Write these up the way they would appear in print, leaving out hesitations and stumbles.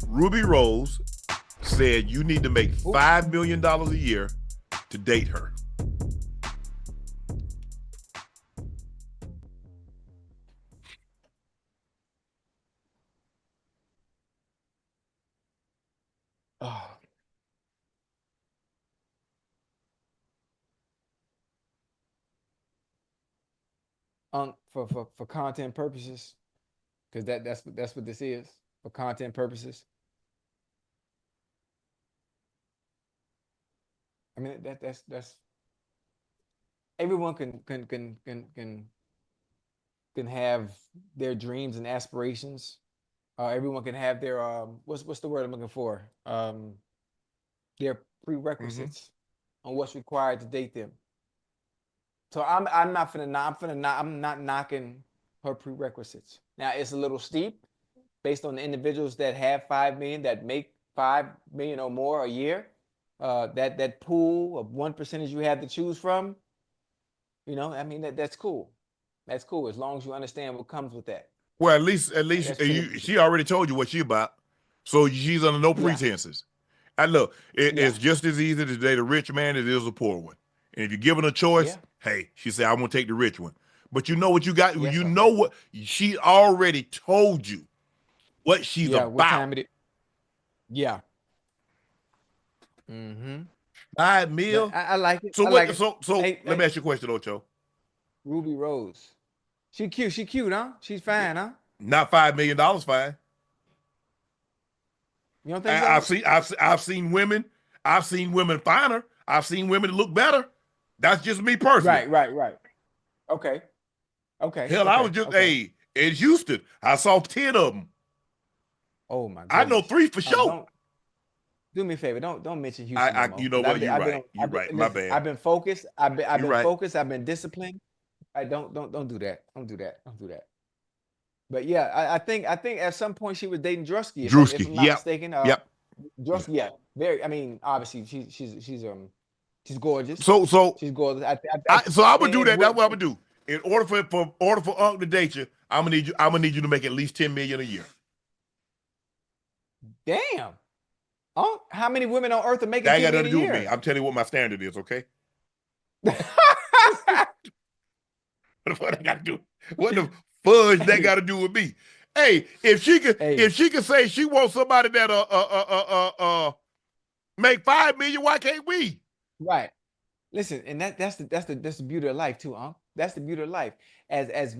Rubi Rose said you need to make $5 million a year to date her. Oh. For content purposes, because that's what this is, for content purposes. I mean that's everyone can have their dreams and aspirations. Everyone can have their what's the word I'm looking for? Their prerequisites on what's required to date them. So I'm not I'm not knocking her prerequisites. Now it's a little steep based on the individuals that have 5 million, that make 5 million or more a year. That pool of 1% you have to choose from. I mean that's cool. That's cool as long as you understand what comes with that. Well, at least That's pretty much it. she already told you what she about, so she's under no Yeah, pretenses. And look, yeah, it's just as easy to date a rich man as it is a poor one. And if you're given a choice, yeah. hey, she said, I'm gonna take the rich one. But you know what you got? Yes, You sir. know what she already told you what she's Yeah, what about. time it is? Yeah. Mm-hmm. 5 mil. I like it. So I like what? it. So Hey, let me hey, ask you a question, Ocho. Ruby Rose. She cute. She cute, huh? She's fine, huh? Not $5 million, fine. You don't think I, I've so? seen I've seen women. I've seen women finer. I've seen women look better. That's just me personally. Right, right, right. Okay. Okay. Hell, I was Okay. just Okay. in Houston. I saw 10 of them. Oh my I know goodness. 3 for sure. Don't do me a favor. Don't mention Houston no I more. you know Because what? You're I've been right. on. You're right. My Listen. bad. I've been focused. I've You're been right. focused. I've been disciplined. I don't do that. Don't do that. Don't do that. But yeah, I think at some point she was dating Drusky, if Drewski. I'm not Yep. mistaken. Yep. Yeah. Drusky, yeah, very. I mean, obviously she's gorgeous. So She's gorgeous. so I'm gonna do And that. That's what I'm gonna do. In order for Unc to date you, I'm gonna need you to make at least 10 million a year. damn, how many women on earth are making That ain't ten got million nothing a to do with me. year? I'm telling you what my standard is, okay? What I gotta do? What the fudge that Hey, got to do with me? Hey, if hey, she could say she wants somebody that make 5 million, why can't we? right. Listen, and that's the beauty of life too, That's the beauty of life. As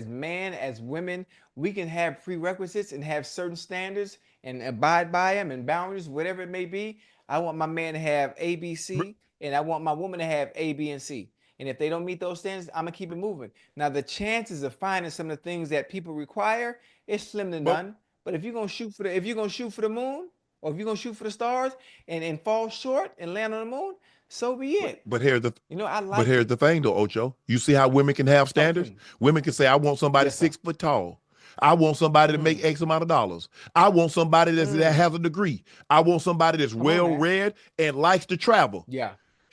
man, as women, we can have prerequisites and have certain standards and abide by them and boundaries, whatever it may be. I want my man to have A, B, C, and I want my woman to have A, B, and C. And if they don't meet those standards, I'm gonna keep it moving. Now, the chances of finding some of the things that people require is slim to But none. But if you're gonna shoot for the moon, or if you're gonna shoot for the stars and fall short and land on the moon, so be but it. but here's the I but like here's it. the thing though, Ocho. You see how women can have Talk to standards? me. Women can say, I want somebody Yes, sir. 6 foot tall. I want somebody to make Mm, X amount of dollars. I want somebody that mm. has a degree. I want somebody that's Come on well now. read and likes to travel. Yeah.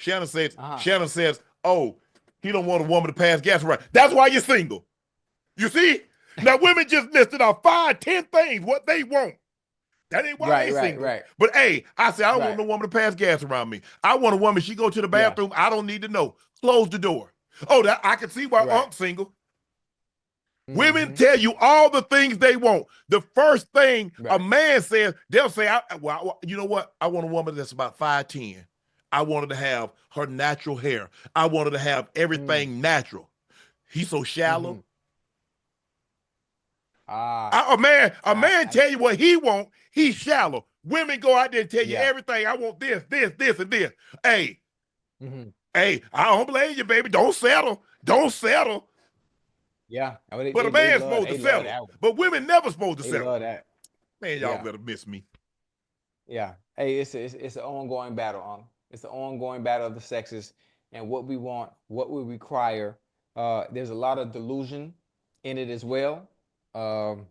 Uh-huh. Shannon says, oh, he don't want a woman to pass gas around. That's why you're single. You see? Now women just listed off 5, 10 things what they want. That ain't why Right, they right, single. right, But hey, I say I don't want right. no woman to pass gas around me. I want a woman, she go to the Yeah. bathroom, I don't need to know. Close the door. Oh, that I can see why Right. Unc's single. Women Mm-hmm. tell you all the things they want. The first thing a Right. man says, they'll say, you know what? I want a woman that's about 5'10". I wanted to have her natural hair. I wanted to have Mm. everything natural. He's so Mm-hmm. shallow. Ah, A man I tell you what he want, he's shallow. Women go out there and tell you yeah. everything. I want this, and this. Hey, Mm-hmm. hey, I don't blame you, baby. Don't settle. Don't settle. Yeah. Oh, But a man's supposed to they love settle. that one. But women never supposed to They settle. love that. Man, y'all Yeah. better miss me. Yeah. Hey, it's an ongoing battle, It's an ongoing battle of the sexes and what we want, what we require. There's a lot of delusion in it as well. Um,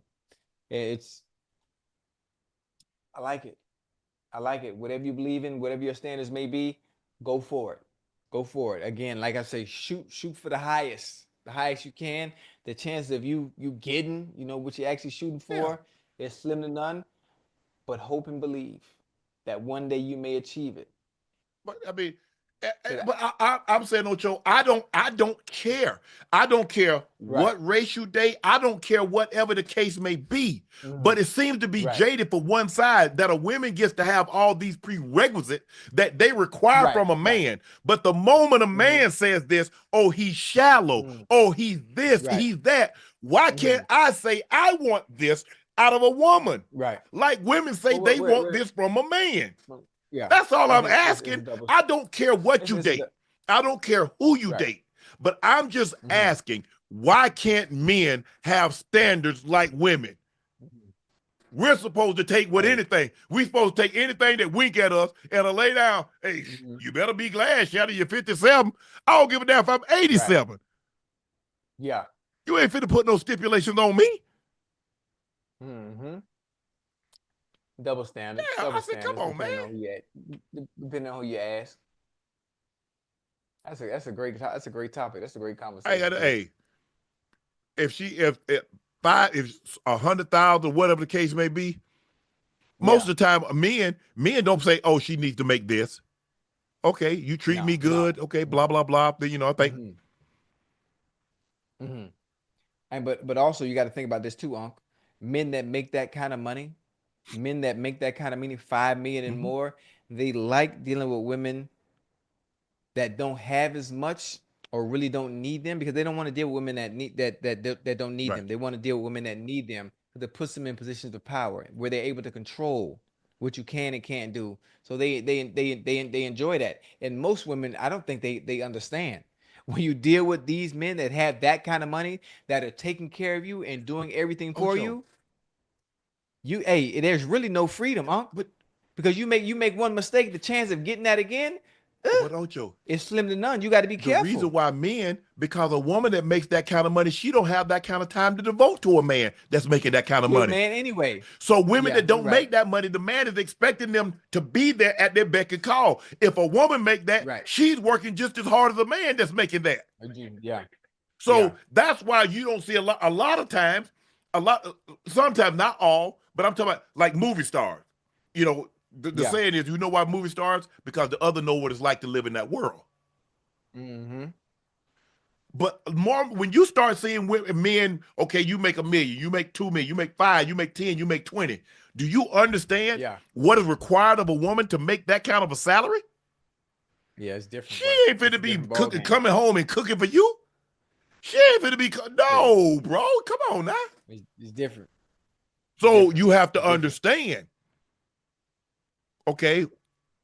it's I like it. I like it. Whatever you believe in, whatever your standards may be, go for it. Go for it. Again, like I say, shoot for the highest you can. The chance of you getting, what you're actually shooting Yeah. for is slim to none. but hope and believe that one day you may achieve it. But I mean, but I'm saying, Ocho, I don't care. I don't care what race you date. I don't care whatever the case may be. But it seems to be jaded for one side that a woman gets to have all these prerequisites that they require from a man. But the moment a man says this, oh, he's shallow. Oh, he's this, he's that. Why can't I say I want this out of a woman? Right. Like women say they want this from a man. Yeah. That's all I'm asking. I don't care what you date. I don't care who you date. But I'm just asking, why can't men have standards like women? We're supposed to take with anything. We're supposed to take anything that wink at us and lay down. Hey, you better be glad, Shannon, you're 57. I don't give a damn if I'm 87. Right. Yeah. You ain't finna put no stipulations on me. Double standard. Yeah, double I said, come on, man. Depending on who you ask. That's a great topic. That's a great conversation. Hey, if 100,000, whatever the case may be, most of the time, men don't say, oh, she needs to make this. Okay, you treat me good. Okay, blah, blah, blah. Then, I think. And but also you got to think about this too, Unc. Men that make that kind of money, 5 million and more, they like dealing with women that don't have as much or really don't need them, because they don't want to deal with women that don't need them. They want to deal with women that need them, that puts them in positions of power where they're able to control what you can and can't do. So they enjoy that. And most women, I don't think they understand. When you deal with these men that have that kind of money, that are taking care of you and doing everything for you, there's really no freedom, Unc. But because you make one mistake, the chance of getting that again, but Ocho, it's slim to none. You got to be careful. The reason why men, because a woman that makes that kind of money, she don't have that kind of time to devote to a man that's making that kind of money. Man, anyway. So women that don't make that money, the man is expecting them to be there at their beck and call. If a woman make that, she's working just as hard as a man that's making that. Yeah. So that's why you don't see a lot of times, sometimes, not all, but I'm talking about like movie stars. The saying is, you know why movie stars? Because the other know what it's like to live in that world. But more when you start seeing men, okay, you make $1 million, you make $2 million, you make 5, you make 10, you make 20. Do you understand what is required of a woman to make that kind of a salary? Yeah, it's different. She ain't finna be coming home and cooking for you. She ain't finna be bro. Come on now. It's different. So you have to understand. Okay,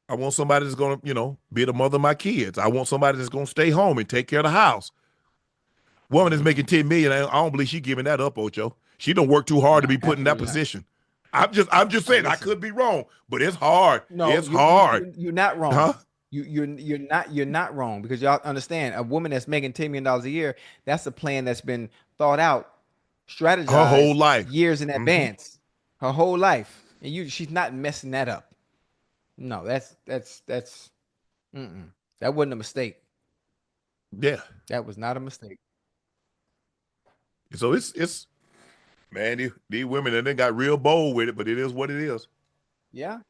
I want somebody that's going to, be the mother of my kids. I want somebody that's going to stay home and take care of the house. Woman that's making $10 million, I don't believe she's giving that up, Ocho. She don't work too hard to be put in that position. I'm just saying, I could be wrong, but it's hard. No, it's hard. You're not wrong. Huh? You're not wrong, because y'all understand, a woman that's making $10 million a year, that's a plan that's been thought out, strategized her whole life, years in advance, her whole life, and she's not messing that up. No, that wasn't a mistake. Yeah, that was not a mistake. So it's man, these women, and they got real bold with it, but it is what it is. Yeah,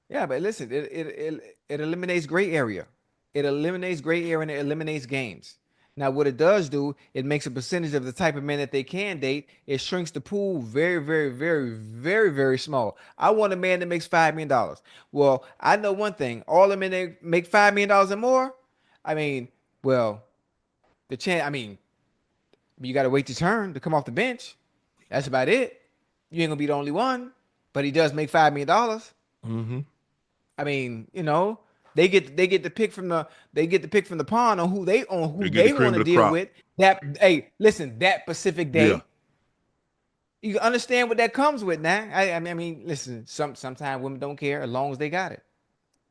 but listen, it eliminates gray area. It eliminates gray area and it eliminates games. Now, what it does do, it makes a percentage of the type of men that they can date. It shrinks the pool very, very, very, very, very small. I want a man that makes $5 million. Well, I know one thing. All the men that make $5 million and more, the chance, you got to wait your turn to come off the bench. That's about it. You ain't going to be the only one. But he does make $5 million. They get to pick from the pond on who they want to deal with. That specific day. Yeah. You understand what that comes with now. Listen, sometimes women don't care as long as they got it.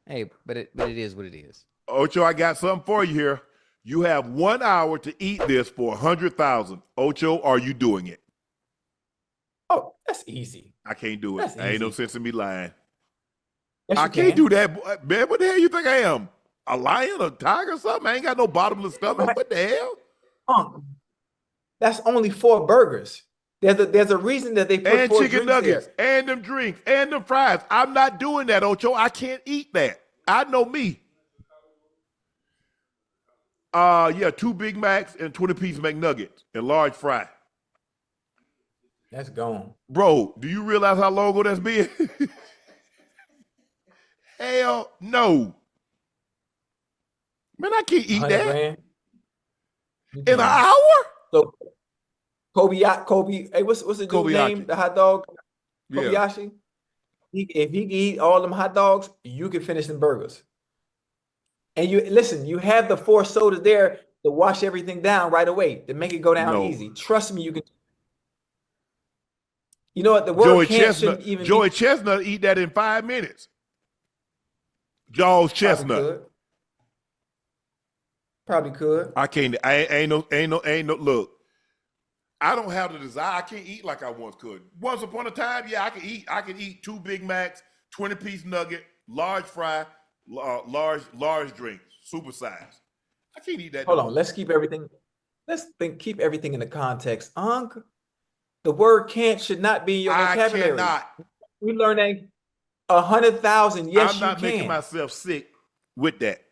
Hey, but it is what it is. Ocho, I got something for you here. You have 1 hour to eat this for 100,000. Ocho, are you doing it? Oh, that's easy. I can't do it. Ain't no sense in me lying. Yes, I can't do that, man. What the hell you think I am? A lion, a tiger, or something? I ain't got no bottomless stomach. What the hell? That's only 4 burgers. There's a reason that they put and 4 chicken drinks nuggets there. and them drinks and them fries. I'm not doing that, Ocho. I can't eat that. I know me. Yeah, 2 Big Macs and 20-piece McNuggets and large fry. That's gone. Bro, do you realize how long ago that's been? Hell no. Man, I can't eat 100 that. grand. In an hour? So Kobe, hey, what's the dude name? The hot dog? Kobayashi? If he can eat all them hot dogs, you can finish them burgers. And you listen, you have the 4 sodas there to wash everything down right away, to make it go down easy. Trust me, you can. You know what? The word shouldn't even Joey Chestnut eat that in 5 minutes. Jaws Chestnut. Probably could. I can't. Ain't no. Look, I don't have the desire. I can't eat like I once could. Once upon a time, yeah, I could eat. I could eat 2 Big Macs, 20-piece nugget, large fry, large drink, super size. I can't eat that. Hold on. Let's keep everything. Keep everything in the context. Unc, the word can't should not be in your vocabulary. I cannot. We learned that 100,000. Yes, I'm not making myself sick with that.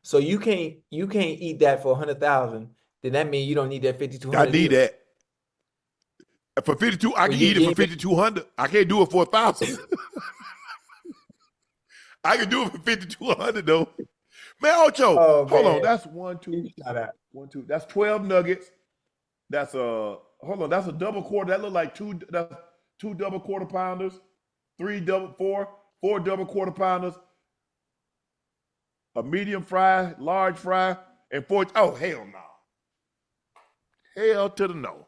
So you can't eat that for 100,000. Then that means you don't need that 5,200. I need that. For 52, I can eat it for 5,200. I can't do it for 1,000. I can do it for 5,200 though. Man, Ocho, hold on. That's 1, 2, 1, 2. That's 12 nuggets. That's hold on. That's a double quarter. That look like 2. That's 2 double quarter pounders, 4 double quarter pounders, a medium fry, large fry, and 4. Oh, hell no. Hell to the no.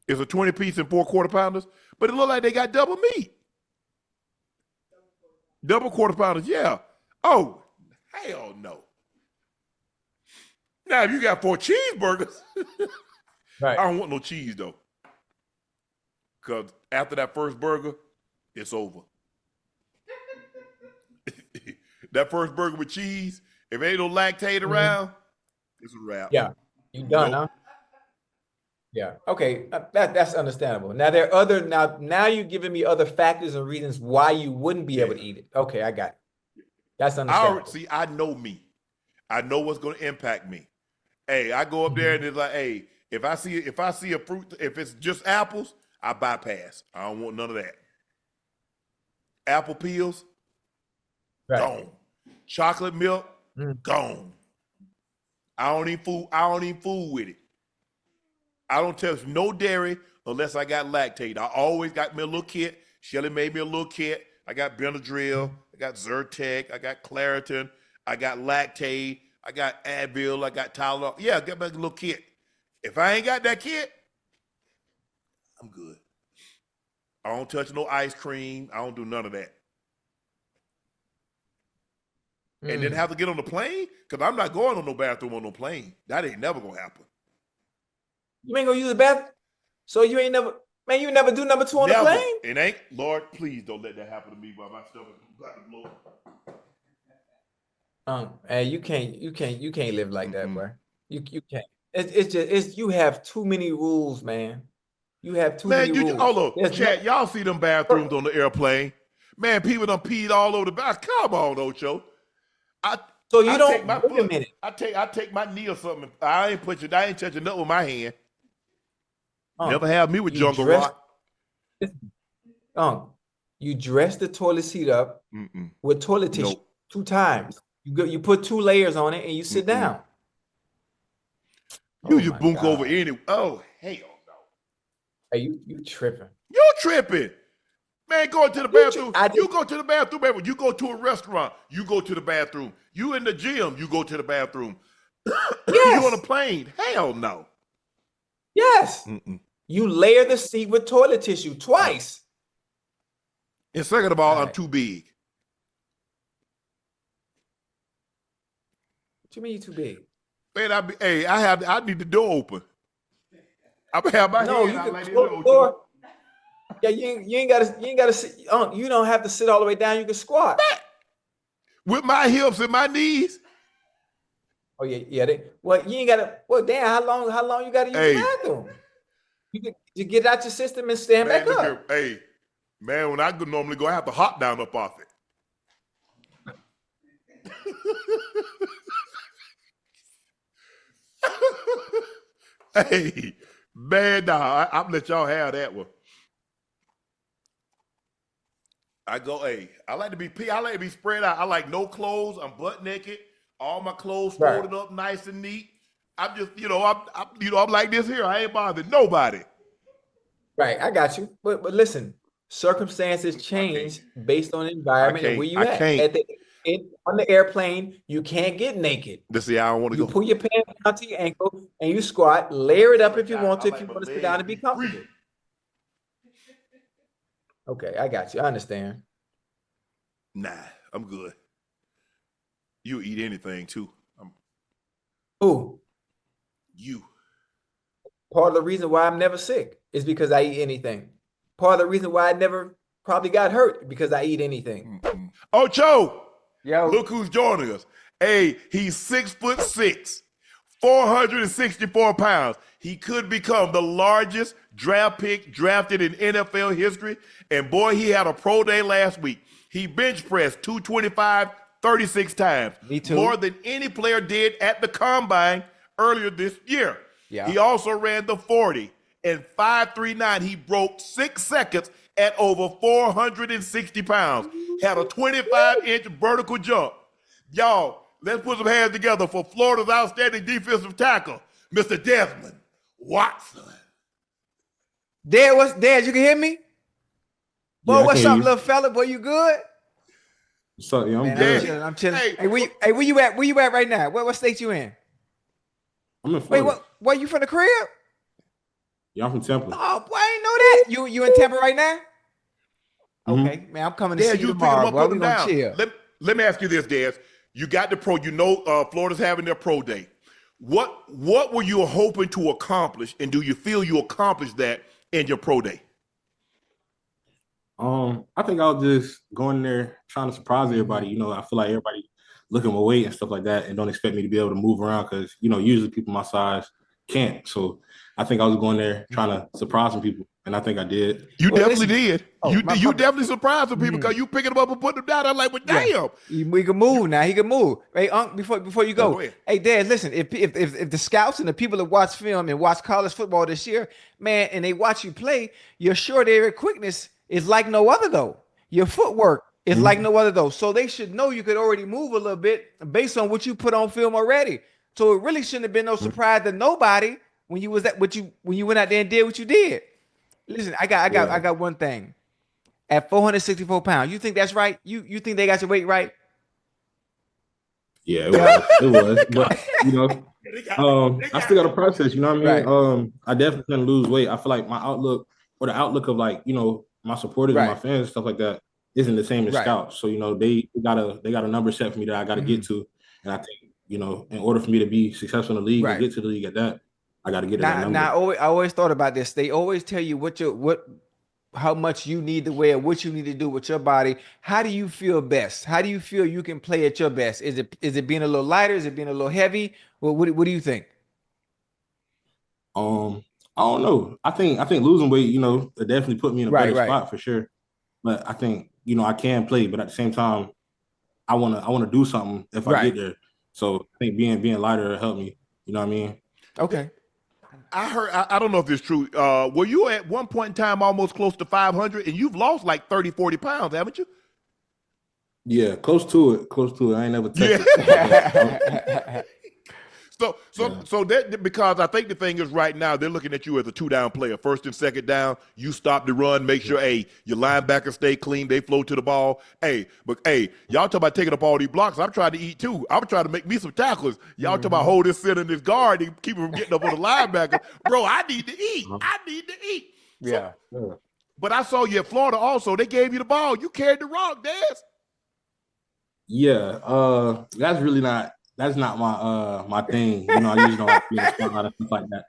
It's a 20-piece and 4 quarter pounders, but it look like they got double meat. Double quarter pounders, yeah. Oh, hell no. Now, if you got 4 cheeseburgers, right. I don't want no cheese though. Because after that first burger, it's over. That first burger with cheese, if ain't no lactate around, it's a wrap. Yeah, you done, huh? Yeah. Okay, that's understandable. Now there are other. Now you're giving me other factors and reasons why you wouldn't be able to eat it. Okay, I got it. That's understandable. I know me. I know what's going to impact me. Hey, I go up there and it's like, hey, if I see a fruit, if it's just apples, I bypass. I don't want none of that. Apple peels, gone. Chocolate milk, gone. I don't eat food with it. I don't touch no dairy unless I got lactate. I always got me a little kit. Shelly made me a little kit. I got Benadryl. I got Zyrtec. I got Claritin. I got lactate. I got Advil. I got Tylenol. Yeah, I got my little kit. If I ain't got that kit, I'm good. I don't touch no ice cream. I don't do none of that. And then have to get on the plane? Because I'm not going on no bathroom on no plane. That ain't never going to happen. You ain't going to use the bathroom? So you ain't never, man, you never do number 2 on the plane? It ain't. Lord, please don't let that happen to me while my stomach got to blow. And you can't live like that, bro. You can't. It's you have too many rules, man. You have too many rules. Hold on, Chad, y'all see them bathrooms on the airplane? Man, people done peed all over the bathroom. Come on, Ocho. I take my foot. Wait a minute. I take my knee or something. I ain't touching nothing with my hand. Never have me with jungle rock. You dress the toilet seat up with toilet tissue 2 times. You put 2 layers on it and you sit down. You just boonk over any. Oh, hell no. Hey, you tripping. You tripping. Man, going to the bathroom. You go to the bathroom. You go to a restaurant. You go to the bathroom. You in the gym. You go to the bathroom. You on a plane. Hell no. Yes. You layer the seat with toilet tissue twice. And second of all, I'm too big. What you mean you too big? Man, I need the door open. I have my hand out like this. Yeah, you ain't gotta sit. You don't have to sit all the way down. You can squat with my hips and my knees. Oh yeah. Well, you ain't gotta. Well, damn, how long you gotta use the bathroom? You get out your system and stand back look up. Here, hey, man, when I normally go, I have to hop down up off it. Hey, man, nah, I'm gonna let y'all have that one. I like to be spread out. I like no clothes. I'm butt naked. All my clothes folded up nice and neat. I'm just, I'm like this here. I ain't bothered nobody. Right, I got you. But listen, circumstances change based on the environment and where you at. On the airplane, you can't get naked. I don't want to go. You pull your pants down to your ankle and you squat, layer it up if you want to, if you want to sit down and be comfortable. Okay, I got you. I understand. Nah, I'm good. You eat anything too. Who? You. Part of the reason why I'm never sick is because I eat anything. Part of the reason why I never probably got hurt because I eat anything. Mm-hmm. Ocho, yo, look who's joining us. Hey, he's 6'6", 464 pounds. He could become the largest draft pick drafted in NFL history. And boy, he had a pro day last week. He bench pressed 225 36 times. Me too. More than any player did at the combine earlier this year. Yeah. He also ran the 40 and 5.39. He broke 6 seconds at over 460 pounds. Had a 25-inch vertical jump. Y'all, let's put some hands together for Florida's outstanding defensive tackle, Mr. Desmond Watson. Dad, you can hear me? Boy, yeah, what's up, little fella? Boy, you good? What's up? Yeah, I'm good. I'm chilling. Hey, where you at? Where you at right now? What state you in? I'm in Florida. Wait, what? You from the crib? Yeah, I'm from Tampa. Oh, boy, I ain't know that. You in Tampa right now? Okay, man, I'm coming to see you tomorrow. Boy, we gonna chill. Let me ask you this, Des. You got the pro. Florida's having their pro day. What were you hoping to accomplish, and do you feel you accomplished that in your pro day? I think I was just going there trying to surprise everybody. I feel like everybody look at my weight and stuff like that and don't expect me to be able to move around because, usually people my size can't. So I think I was going there trying to surprise some people, and I think I did. You definitely did. You definitely surprised some people because you picking them up and putting them down. I'm like, well, damn. We can move now. He can move. Hey, Unc, before you go, hey, Dad, listen, if the scouts and the people that watch film and watch college football this year, man, and they watch you play, your short area quickness is like no other, though. Your footwork is like no other, though. So they should know you could already move a little bit based on what you put on film already. So it really shouldn't have been no surprise to nobody when you went out there and did what you did. Listen, I got one thing. At 464 pounds, you think that's right? You think they got your weight right? Yeah, it was. But I still got a process. You know what I mean? Right. I definitely can lose weight. I feel like my outlook or the outlook of my supporters and my fans and stuff like that isn't the same as scouts. So they got a number set for me that I got to get to, and I think in order for me to be successful in the league and get to the league at that, I got to get to that number. Now, I always thought about this. They always tell you how much you need to wear, what you need to do with your body. How do you feel best? How do you feel you can play at your best? Is it being a little lighter? Is it being a little heavy? What do you think? I don't know. I think losing weight, it definitely put me in a better spot for sure. But I think I can play, but at the same time, I wanna do something if I get there. So I think being lighter will help me. You know what I mean? Okay. I heard. I don't know if it's true. Were you at one point in time almost close to 500, and you've lost like 30, 40 pounds, haven't you? Yeah, close to it. I ain't never touched it. So that, because I think the thing is right now they're looking at you as a 2-down player, first and second down. You stop the run, make sure your linebackers stay clean, they flow to the ball. Y'all talk about taking up all these blocks. I'm trying to eat too. I'm trying to make me some tackles. Y'all talk about hold this center in this guard and keep him from getting up on the linebacker. Bro, I need to eat. Yeah. But I saw you at Florida also. They gave you the ball. You carried the rock, Des. Yeah, that's not my thing. I usually don't like being spotlight and stuff like that.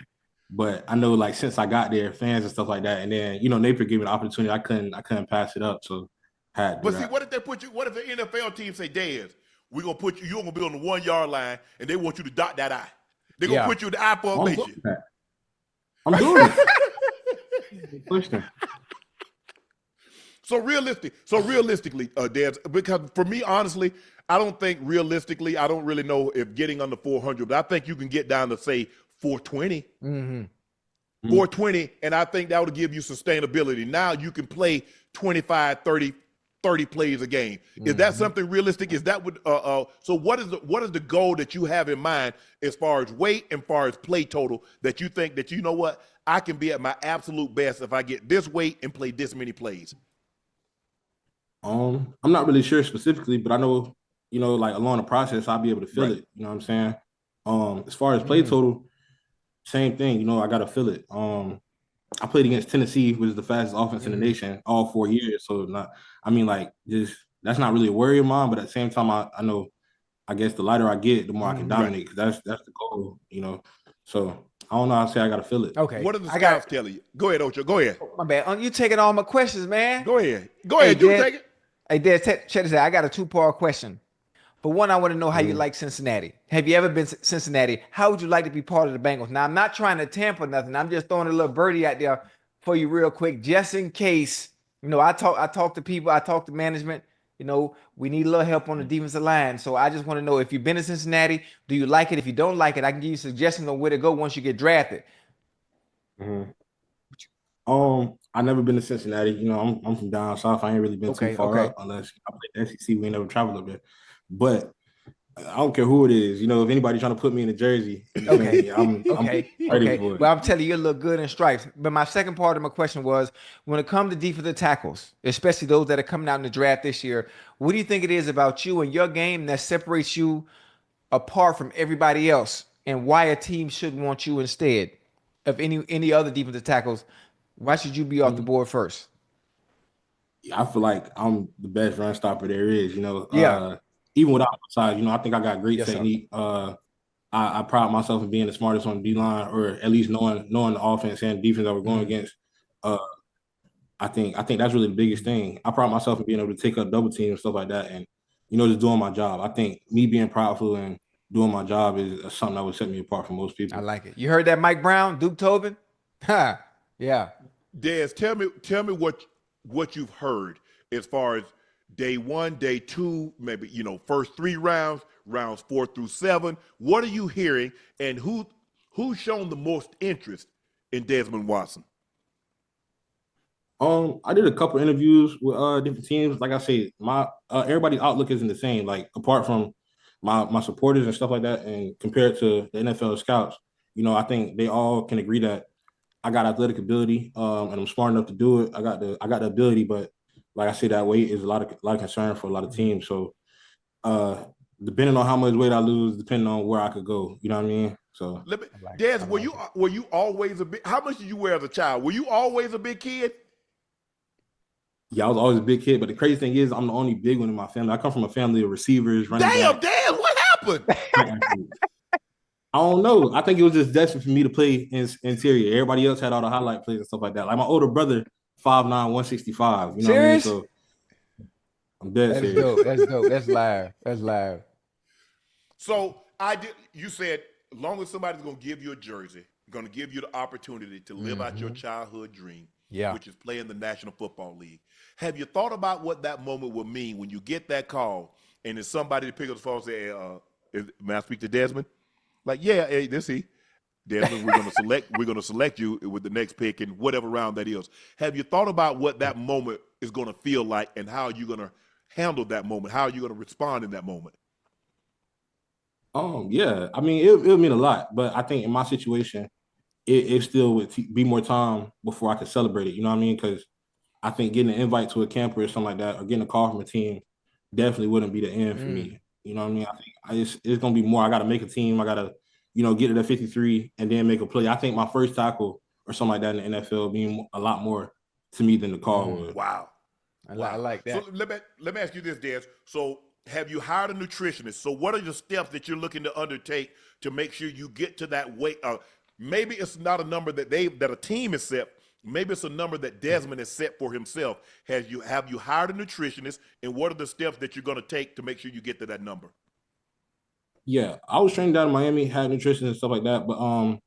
But I know since I got there, fans and stuff like that, and then Napier gave me the opportunity. I couldn't pass it up. So But see, what if they put you? What if the NFL team say, Dez, we're gonna put you. You're gonna be on the 1 yard line, and they want you to dot that I. They're gonna put you in the I formation. I'm doing it. Question. So realistically, Debs, because for me, honestly, I don't think realistically, I don't really know if getting under 400, but I think you can get down to say 420. 420, and I think that would give you sustainability. Now you can play 25, 30 plays a game. Is that something realistic? Is that what so what is the goal that you have in mind as far as weight and far as play total that you think that, you know what, I can be at my absolute best if I get this weight and play this many plays? I'm not really sure specifically, but I know, like along the process, I'll be able to feel it. You know what I'm saying? As far as play total, same thing. I got to feel it. I played against Tennessee, which is the fastest offense in the nation, all 4 years. So that's not really a worry of mine. But at the same time, I know, I guess the lighter I get, the more I can dominate. Because that's the goal. So I don't know how to say I got to feel it. Okay. What are the scouts telling you? Go ahead, Ocho. Go ahead. My bad. You taking all my questions, man. Go ahead. You take it. Hey, Dad, check this out. I got a 2-part question. For one, I want to know how you like Cincinnati. Have you ever been to Cincinnati? How would you like to be part of the Bengals? Now, I'm not trying to tamper nothing. I'm just throwing a little birdie out there for you real quick, just in case. I talk to people. I talk to management. We need a little help on the defensive line. So I just want to know, if you've been to Cincinnati, do you like it? If you don't like it, I can give you suggestions on where to go once you get drafted. I never been to Cincinnati. I'm from down south. I ain't really been too far up unless I played SEC. We ain't never traveled up there. But I don't care who it is. If anybody trying to put me in a jersey, I'm ready for it. Well, I'm telling you, you look good in stripes. But my second part of my question was, when it comes to defensive tackles, especially those that are coming out in the draft this year, what do you think it is about you and your game that separates you apart from everybody else, and why a team should want you instead of any other defensive tackles? Why should you be off the board first? I feel like I'm the best run stopper there is. Even without size, I think I got great technique. I pride myself in being the smartest on the D-line, or at least knowing the offense and defense that we're going against. I think that's really the biggest thing. I pride myself in being able to take up double teams and stuff like that, and just doing my job. I think me being prideful and doing my job is something that would set me apart from most people. I like it. You heard that, Mike Brown, Duke Tobin? Yeah. Des, tell me what you've heard as far as day 1, day 2, maybe first 3 rounds 4 through 7. What are you hearing, and who's shown the most interest in Desmond Watson? I did a couple interviews with different teams. Like I said, my everybody's outlook isn't the same. Like, apart from my supporters and stuff like that, and compared to the NFL scouts, I think they all can agree that I got athletic ability, and I'm smart enough to do it. I got the ability, but like I said, that weight is a lot of concern for a lot of teams. So, depending on how much weight I lose, depending on where I could go, you know what I mean? So, Des, were you always a big? How much did you wear as a child? Were you always a big kid? Yeah, I was always a big kid, but the crazy thing is, I'm the only big one in my family. I come from a family of receivers. Damn, what happened? I don't know. I think it was just destined for me to play in interior. Everybody else had all the highlight plays and stuff like that. Like my older brother, 5'9", 165. You know serious? What I mean? So I'm dead serious. Dope. That's dope. That's live. So you said, as long as somebody's gonna give you a jersey, gonna give you the opportunity to live out your childhood dream, which is playing the National Football League. Have you thought about what that moment will mean when you get that call and it's somebody to pick up the phone and say, may I speak to Desmond? Like, yeah, hey, this he. Desmond, we're gonna select you with the next pick in whatever round that is. Have you thought about what that moment is gonna feel like, and how you're gonna handle that moment? How are you gonna respond in that moment? Yeah. I mean, it'll mean a lot, but I think in my situation, it still would be more time before I could celebrate it. You know what I mean? Because I think getting an invite to a camp or something like that, or getting a call from a team, definitely wouldn't be the end for me. You know what I mean? I think it's going to be more. I got to make a team. I got to, get to the 53 and then make a play. I think my first tackle or something like that in the NFL mean a lot more to me than the call would. Wow. I like that. So let me ask you this, Des. So have you hired a nutritionist? So what are the steps that you're looking to undertake to make sure you get to that weight? Maybe it's not a number that a team has set. Maybe it's a number that Desmond has set for himself. Have you hired a nutritionist, and what are the steps that you're going to take to make sure you get to that number? Yeah, I was training down in Miami, had nutrition and stuff like that. But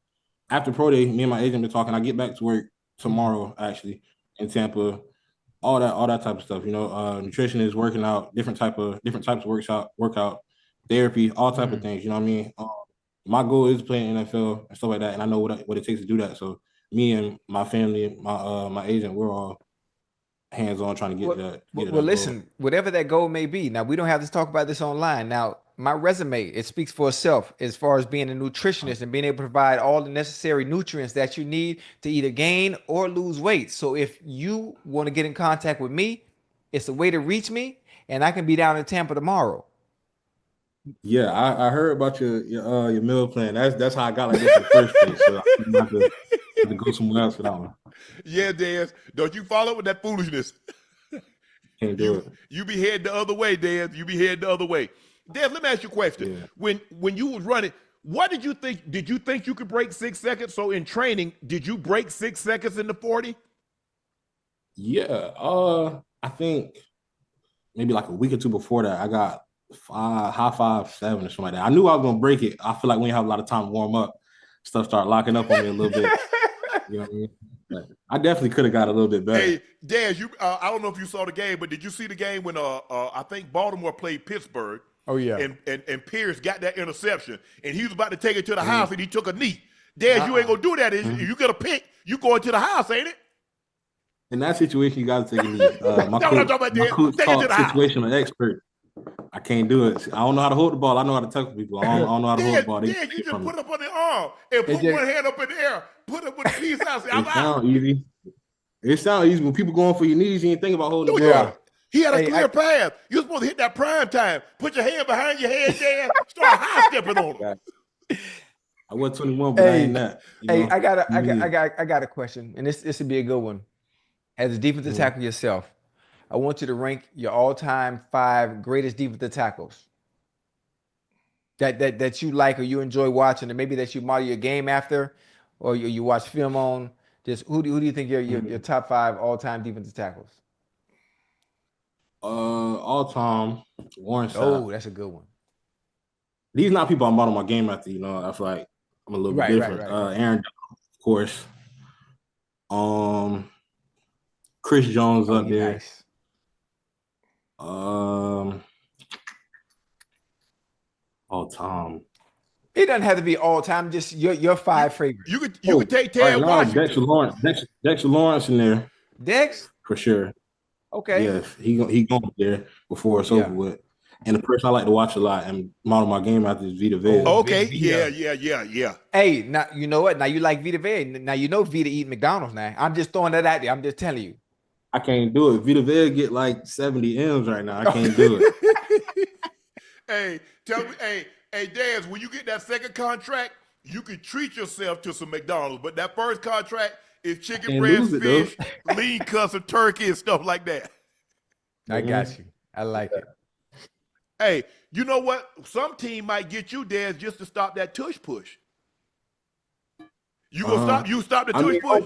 after pro day, me and my agent been talking. I get back to work tomorrow, actually, in Tampa. All that type of stuff. Nutrition is working out, different types of workout, therapy, all type of things. You know what I mean? My goal is playing NFL and stuff like that, and I know what it takes to do that. So me and my family, my agent, we're all hands on trying to get that. Well, listen, whatever that goal may be. Now we don't have to talk about this online. Now my resume, it speaks for itself as far as being a nutritionist and being able to provide all the necessary nutrients that you need to either gain or lose weight. So if you want to get in contact with me, it's a way to reach me, and I can be down in Tampa tomorrow. Yeah, I heard about your meal plan. That's how I got like this in the first place. So I have to go somewhere else for that one. Yeah, Dez. Don't you follow up with that foolishness. Can't do it. You be heading the other way, Dez. You be heading the other way. Dez, let me ask you a question. Yeah. When you was running, what did you think? Did you think you could break 6 seconds? So in training, did you break 6 seconds in the 40? Yeah. I think maybe like a week or two before that, I got high 5.7 or something like that. I knew I was gonna break it. I feel like when you have a lot of time to warm up, stuff start locking up on me a little bit. You know what I mean? But I definitely could have got a little bit better. Hey, Dez, I don't know if you saw the game, but did you see the game when I think Baltimore played Pittsburgh? Oh yeah. And Pierce got that interception, and he was about to take it to the house, and he took a knee. Dez, you ain't gonna do that. If you get a pick, you going to the house, ain't it? In that situation, you got to take a knee. My coach taught situational expert. I can't do it. I don't know how to hold the ball. I know how to tackle people. I don't know how to hold the ball. You just put it up on the arm and put one hand up in the air. Put it with the piece out. Say, it sounds easy. It sounds easy when people going for your knees. You ain't think about holding the ball. He had a clear path. You're supposed to hit that prime time. Put your hand behind your head, Dad. Start high stepping on him. I was 21, but I ain't that. I got a question, and this would be a good one. As a defensive tackle yourself, I want you to rank your all-time 5 greatest defensive tackles that you like or you enjoy watching, and maybe that you model your game after, or you watch film on. Just who do you think your top 5 all-time defensive tackles? All-time Warren Sapp. Oh, that's a good one. These not people I model my game after. I feel like I'm a little bit different. Right. Aaron, of course. Chris Jones up there. Nice. All time. It doesn't have to be all time. Just your 5 favorites. You could take Ted Washington. Dexter Lawrence in there. Dex for sure. Okay. Yes, he going there before it's over with. And the person I like to watch a lot and model my game after is Vita Vea. Okay. Yeah. Hey, now you know what? Now you like Vita Vea. Now you know Vita eat McDonald's now. I'm just throwing that out there. I'm just telling you. I can't do it. Vita Vea get like 70 M's right now. I can't do it. Hey, tell me, hey, Daz, when you get that second contract, you can treat yourself to some McDonald's. But that first contract is chicken breast, fish, lean cuts of turkey and stuff like that. I got you. I like it. Hey, you know what? Some team might get you, Daz, just to stop that tush push. You gonna stop the tush push?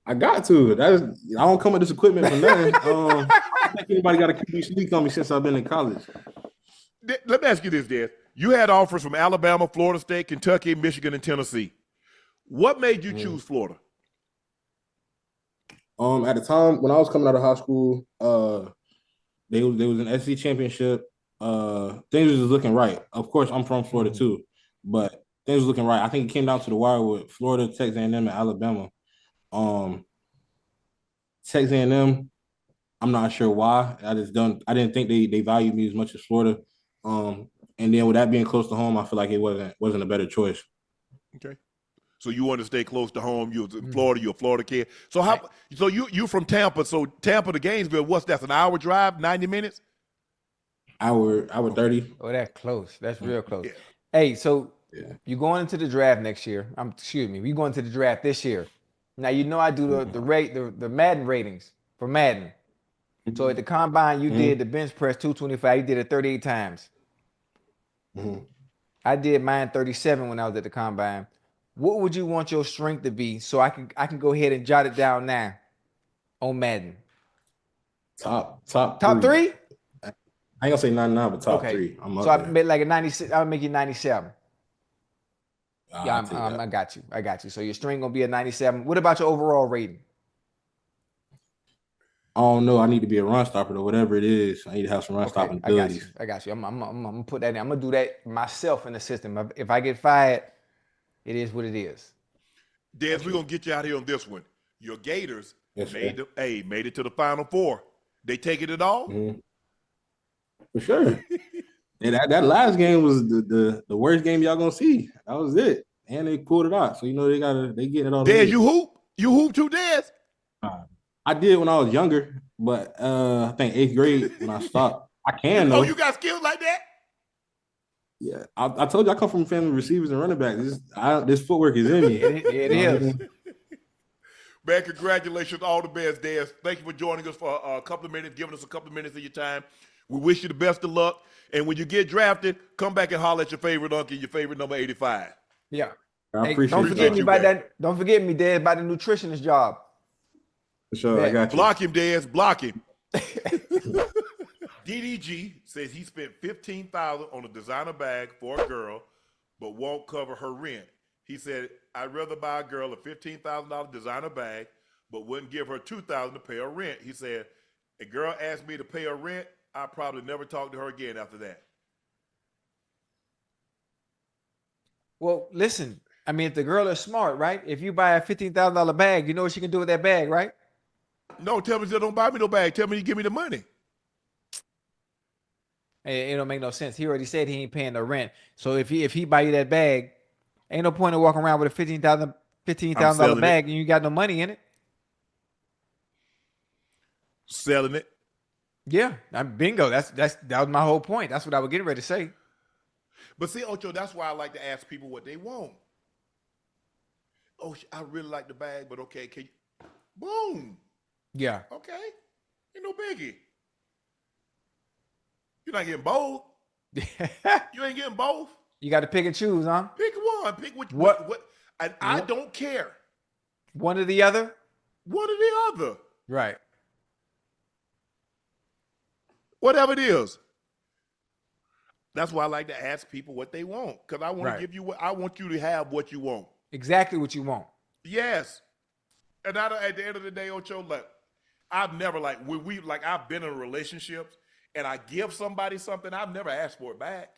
I got to. I don't come with this equipment for nothing. I think anybody got a QB sneak on me since I've been in college. Let me ask you this, Dad. You had offers from Alabama, Florida State, Kentucky, Michigan, and Tennessee. What made you choose Florida? At the time when I was coming out of high school, they was an SEC championship. Things was looking right. Of course, I'm from Florida too, but things was looking right. I think it came down to the wire with Florida, Texas A&M, and Alabama. Texas A&M, I'm not sure why. I didn't think they valued me as much as Florida. And then with that being close to home, I feel like it wasn't a better choice. Okay. So you want to stay close to home. You was in Florida. You're a Florida kid. So So you from Tampa. So Tampa to Gainesville, that's an hour drive, 90 minutes? Hour 30. Oh, that's close. That's real close. Yeah. Hey, so you're going into the draft next year. We're going to the draft this year. Now you know I do the Madden ratings for Madden. So at the combine, you did the bench press 225. You did it 38 times. I did mine 37 when I was at the combine. What would you want your strength to be so I can go ahead and jot it down now on Madden? Top 3? I I ain't gonna say 99, but top Okay. 3. I'm So up I there. made like a 96. I'll make you 97. Yeah, I'll take that. I got you. I got you. So your string gonna be a 97. What about your overall rating? I don't know. I need to be a run stopper or whatever it is. I need to have some run stopping abilities. I got you. I'm gonna put that in. I'm gonna do that myself in the system. If I get fired, it is what it is. Des, we're gonna get you out here on this one. Your Gators Yes, made it to the Final Four. They taking it all? Mm-hmm. For sure. And that last game was the worst game y'all gonna see. That was it. And they pulled it out. So they getting it all. Des, you hoop? You hoop too, Des? I did when I was younger, but I think 8th grade when I stopped. I can though. Oh, you got skills like that? Yeah, I told you I come from a family of receivers and running backs. This footwork is in me. It is. Man, congratulations, all the best, Des. Thank you for joining us for a couple of minutes, giving us a couple of minutes of your time. We wish you the best of luck. And when you get drafted, come back and holler at your favorite uncle, your favorite number 85. Yeah. I appreciate don't forget you, me about that. Don't forget me, Dad, about the nutritionist job. For sure, I got you. Block him, Des. Block him. DDG says he spent $15,000 on a designer bag for a girl, but won't cover her rent. He said, I'd rather buy a girl a $15,000 designer bag, but wouldn't give her $2,000 to pay her rent. He said, a girl asked me to pay her rent, I probably never talk to her again after that. Well, listen, I mean, if the girl is smart, right? If you buy a $15,000 bag, you know what she can do with that bag, right? No, tell me don't buy me no bag. Tell me you give me the money. It don't make no sense. He already said he ain't paying the rent. So if he buy you that bag, ain't no point in walking around with a $15,000 bag and you got no money in it. Selling it. Yeah, bingo. That was my whole point. That's what I was getting ready to say. But see, Ocho, that's why I like to ask people what they want. Oh, I really like the bag, but okay, can you? Boom. Yeah. Okay. Ain't no biggie. You're not getting both. You ain't getting both. You got to pick and choose, huh? Pick one. Pick which. What? I don't care. One or the other? One or the other. Right. Whatever it is. That's why I like to ask people what they want, because I want to give you I want you to have what you want. Exactly what you want. Yes. And at the end of the day, Ocho, like, I've never I've been in relationships and I give somebody something, I've never asked for it back.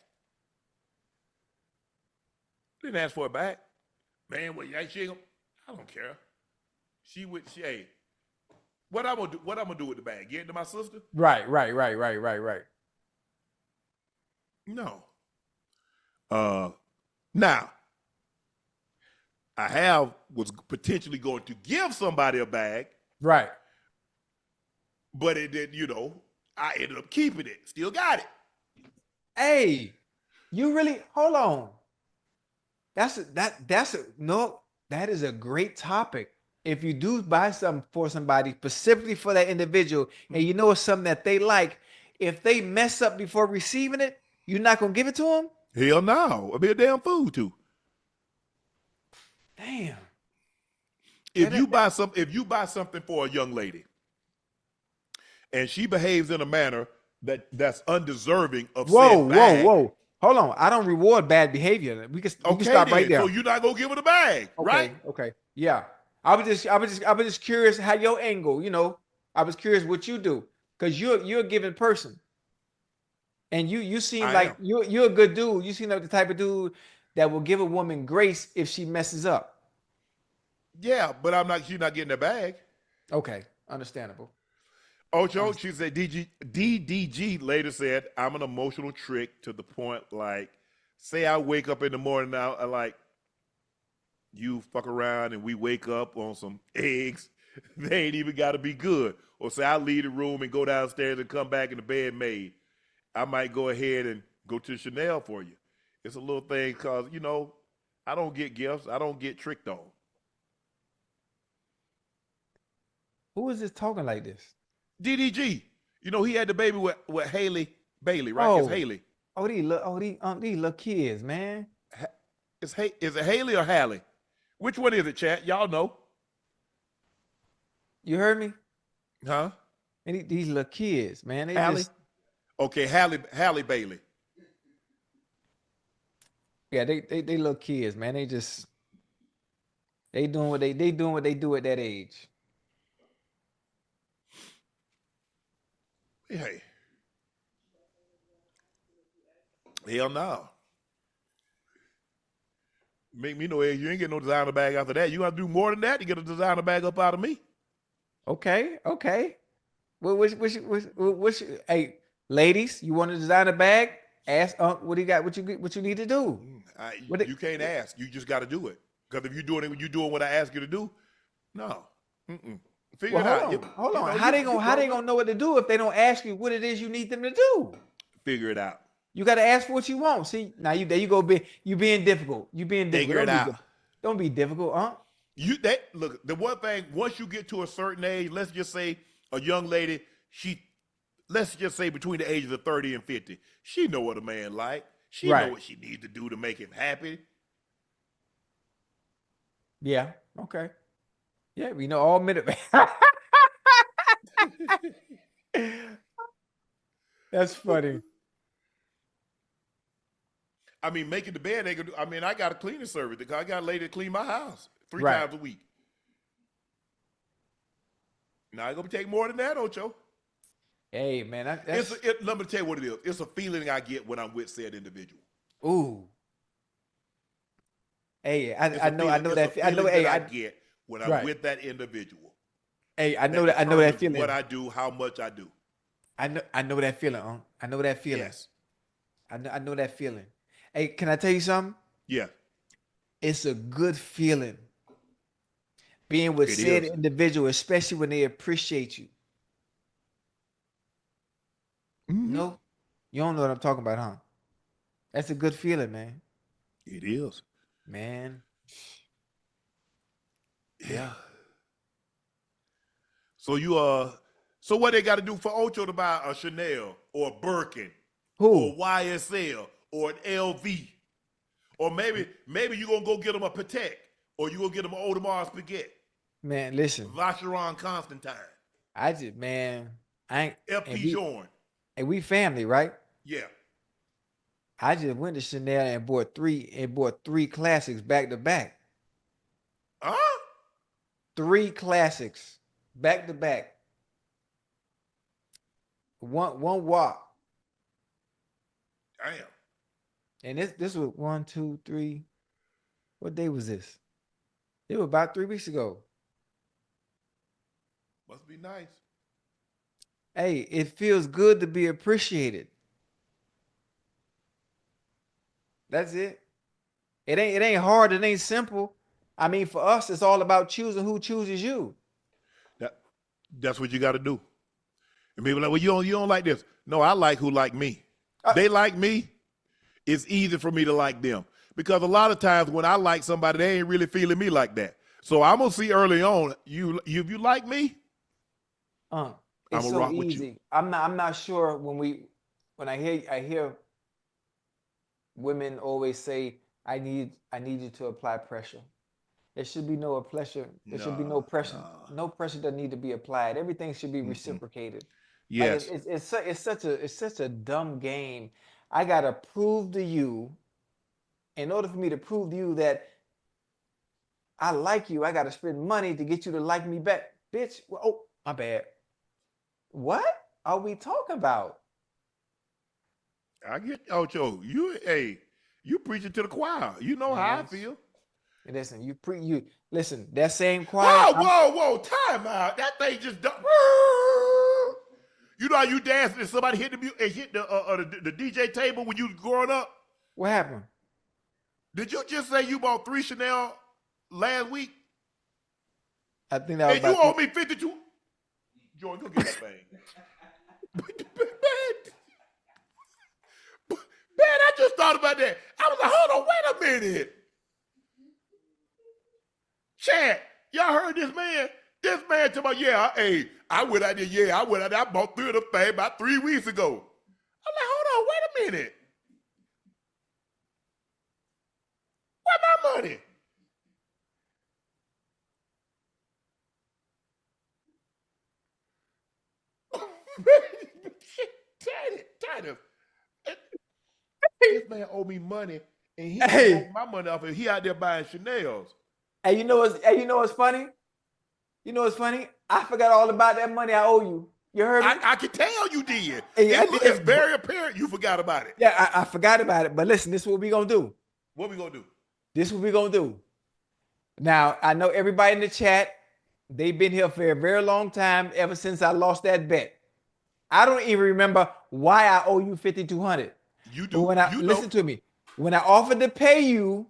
Didn't ask for it back. Man, I don't care. Hey, what I'm gonna do with the bag? Get it to my sister? Right. No. Now, I was potentially going to give somebody a bag. Right. But it did, I ended up keeping it. Still got it. Hey, you really hold on. That is a great topic. If you do buy something for somebody, specifically for that individual, and you know it's something that they like, if they mess up before receiving it, you're not gonna give it to them? Hell no. I'll be a damn fool too. Damn. If you buy something for a young lady and she behaves in a manner that's undeserving of said bag. Whoa. Hold on. I don't reward bad behavior. We can stop right there. So you're not gonna give her the bag, right? Okay. Yeah. I was just curious how your angle, I was curious what you do. Because you're a giving person. And you seem like you're a good dude. You seem like the type of dude that will give a woman grace if she messes up. Yeah, but she's not getting the bag. Okay, understandable. Ocho, she said DDG later said, I'm an emotional trick to the point like, say I wake up in the morning now, I like, you fuck around and we wake up on some eggs. They ain't even got to be good. Or say I leave the room and go downstairs and come back and the bed made. I might go ahead and go to Chanel for you. It's a little thing because, I don't get gifts. I don't get tricked on. Who is this talking like this? DDG. He had the baby with Haley Bailey, right? Oh. It's Haley. These little kids, man. Is it Haley or Hallie? Which one is it, chat? Y'all know. You heard me? Huh? And these little kids, man. Hallie? Okay, Halle Bailey. Yeah, they little kids, man. They doing what they do at that age. Hey, hell no. Make me know you ain't getting no designer bag after that. You got to do more than that to get a designer bag up out of me. Okay. Hey, ladies, you want a designer bag? Ask Unc what he got. What you need to do? You can't ask. You just got to do it. Because if you're doing what I ask you to do, no. Figure it out. Hold on. How they gonna know what to do if they don't ask you what it is you need them to do? Figure it out. You got to ask for what you want. See, now there you go. You being difficult. You being difficult. Figure it out. Don't be difficult, huh? Look, the one thing, once you get to a certain age, let's just say a young lady, let's just say between the ages of 30 and 50, she know what a man like. She know what she needs to do to make him happy. Yeah. Okay. Yeah, we know all minute. That's funny. I mean, making the bed, I got a cleaning service. I got a lady to clean my house 3 times a week. Now, it's going to take more than that, Ocho. Hey, man. Let me tell you what it is. It's a feeling I get when I'm with said individual. Ooh. Hey, I know that. I get when I'm with that individual. Hey, I know that feeling. What I do, how much I do. I know that feeling, I know that feeling. Yes. I know that feeling. Hey, can I tell you something? Yeah. It's a good feeling being with said individual, especially when they appreciate you. Mm-hmm. No, you don't know what I'm talking about, huh? That's a good feeling, man. It is. Man. Yeah. So what they got to do for Ocho to buy a Chanel or a Birkin or YSL or an LV? Or maybe you're going to go get them a Patek or you're going to get them an Audemars Piguet. Man, listen. Vacheron Constantine. I ain't. FP Journe. And we family, right? Yeah. I just went to Chanel and bought three classics back to back. Huh? 3 classics back to back. One walk. Damn. And this was 1, 2, 3. What day was this? It was about 3 weeks ago. Must be nice. Hey, it feels good to be appreciated. That's it. It ain't hard. It ain't simple. I mean, for us, it's all about choosing who chooses you. That's what you got to do. And people are like, well, you don't like this. No, I like who like me. They like me. It's easy for me to like them. Because a lot of times when I like somebody, they ain't really feeling me like that. So I'm gonna see early on, if you like me, It's I'm gonna rock so with easy. you. I'm not sure when I hear women always say, I need you to apply pressure. There should be no pressure. There should be no pressure. No pressure that need to be applied. Everything should be reciprocated. Yes. Like it's such a dumb game. I gotta prove to you, in order for me to prove to you that I like you, I gotta spend money to get you to like me back. Bitch, oh, my bad. What are we talking about? I get Ocho. You preaching to the choir. You know how I feel. Listen, listen, that same choir. Whoa, time out. That thing just done. You know how you dancing and somebody hit the DJ table when you was growing up? What happened? Did you just say you bought 3 Chanel last week? I think that was. And you owe me 52. Jordan, go get that thing. Man, I just thought about that. I was like, hold on, wait a minute. Chad, y'all heard this man? This man talking about, I went out there, I bought 3 of the thing about 3 weeks ago. I'm like, hold on, wait a minute. Where my money? This man owe me money, and he broke my money off, and he out there buying Chanel's. Hey, you know what's funny? You know what's funny? I forgot all about that money I owe you. You heard me? I can tell you did. Hey, It's very apparent you forgot about it. Yeah, I forgot about it. But listen, this is what we gonna do. What we gonna do? This is what we gonna do. Now, I know everybody in the chat, they've been here for a very long time, ever since I lost that bet. I don't even remember why I owe you $5,200. You do. Listen to me. When I offered to pay you,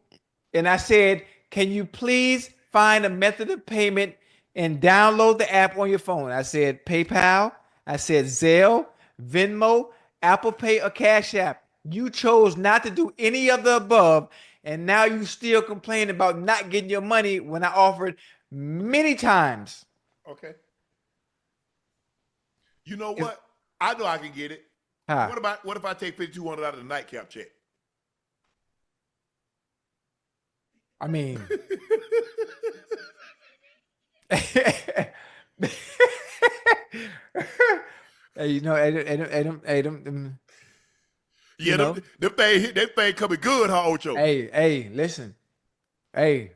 and I said, can you please find a method of payment and download the app on your phone? I said PayPal, I said Zelle, Venmo, Apple Pay, or Cash App. You chose not to do any of the above, and now you still complain about not getting your money when I offered many times. Okay. You know what? I know I can get it. Huh. What if I take $5,200 out of the nightcap check? I mean, hey, you know, them thing coming good, huh, Ocho? Hey, listen, hey,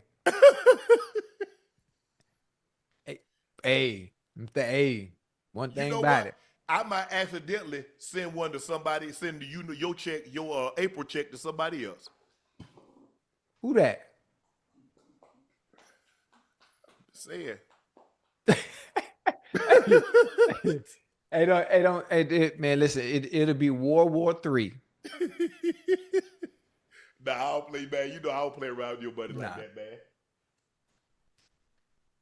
one thing about it. I might accidentally send one to somebody, send your check, your April check to somebody else. Who that? Say it. Man, listen, it'll be World War III. Nah, I don't play, man. You know I don't play around with your buddy like that, man.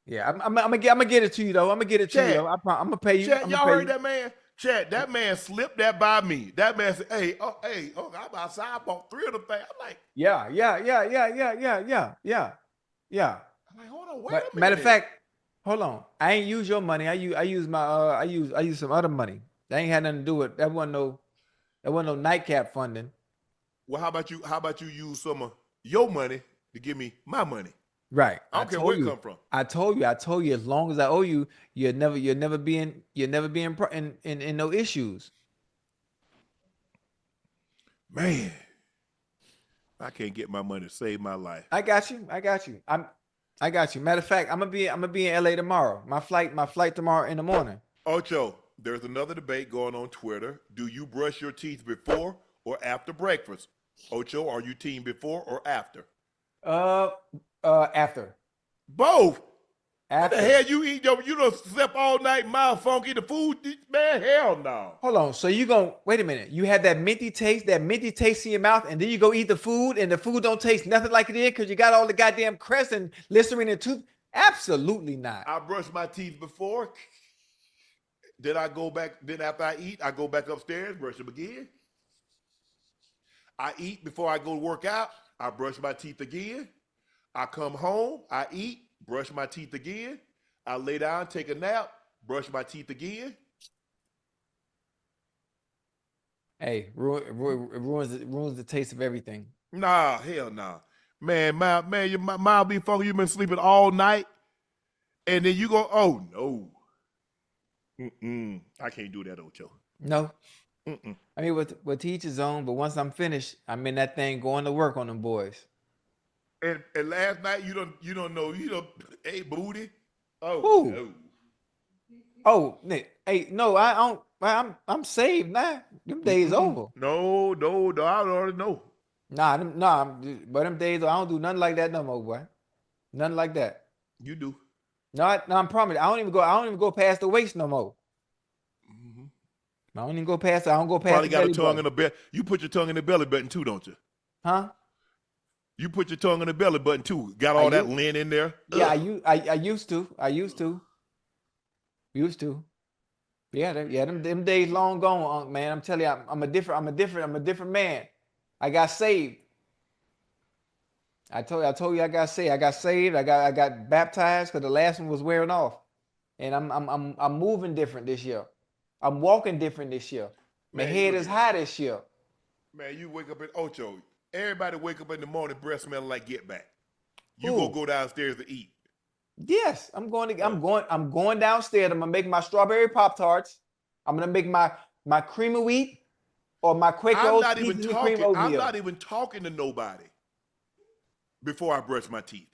Yeah, I'm gonna get it to you though. I'm gonna I'm gonna pay you. Chad, y'all heard that man? Chad, that man slipped that by me. That man said, "Hey, I'm outside. I bought 3 of them things." I'm like, yeah. I'm like, hold on, wait a minute. Matter of fact, hold on. I ain't use your money. I use my I use some other money. That ain't had nothing to do with that. Wasn't no nightcap funding. Well, how about you use some of your money to give me my money? Right. I don't care where it come from. I told you. As long as I owe you, you'll never be in no issues. Man, I can't get my money to save my life. I got you. I got you. Matter of fact, I'm gonna be in LA tomorrow. My flight tomorrow in the morning. Ocho, there's another debate going on Twitter. Do you brush your teeth before or after breakfast? Ocho, are you team before or after? After. Both. After. What the hell you eat? You don't slept all night, mouth funky, the food, man, hell no. Hold on. So you gonna wait a minute. You had that minty taste in your mouth, and then you go eat the food, and the food don't taste nothing like it is because you got all the goddamn crest and Listerine and tooth. Absolutely not. I brush my teeth before. Then I go back. Then after I eat, I go back upstairs, brush them again. I eat before I go work out. I brush my teeth again. I come home, I eat, brush my teeth again. I lay down, take a nap, brush my teeth again. Hey, ruins the taste of everything. Nah, hell nah. Man, your mouth be funky. You've been sleeping all night, and then you go, oh no. I can't do that, Ocho. No. I mean, with each his own, but once I'm finished, I'm in that thing going to work on them boys. And last night you don't know ate booty. Oh who? No. Oh, Nick. Hey, no, I don't. I'm saved now. Them days over. No, I already know. But them days I don't do nothing like that no more, boy. Nothing like that. You do. No, I'm promised. I don't even go past the waist no more. I don't even go past. I don't go past. Probably got a tongue in the belly. You put your tongue in the belly button too, don't you? Huh? You put your tongue in the belly button too. Got all that lint in there. Yeah, I used to. Yeah, them days long gone, Unc, man. I'm telling you, I'm a different man. I got saved. I told you I got saved. I got saved. I got baptized because the last one was wearing off, and I'm moving different this year. I'm walking different this year. My head is high this year. Man, you wake up at Ocho. Everybody wake up in the morning, breath smelling like Get Back. You gonna go downstairs to eat? Yes, I'm going downstairs. I'm gonna make my strawberry Pop-Tarts. I'm gonna make my cream of wheat. or my Quaker pieces and cream oatmeal. I'm not even talking to nobody before I brush my teeth.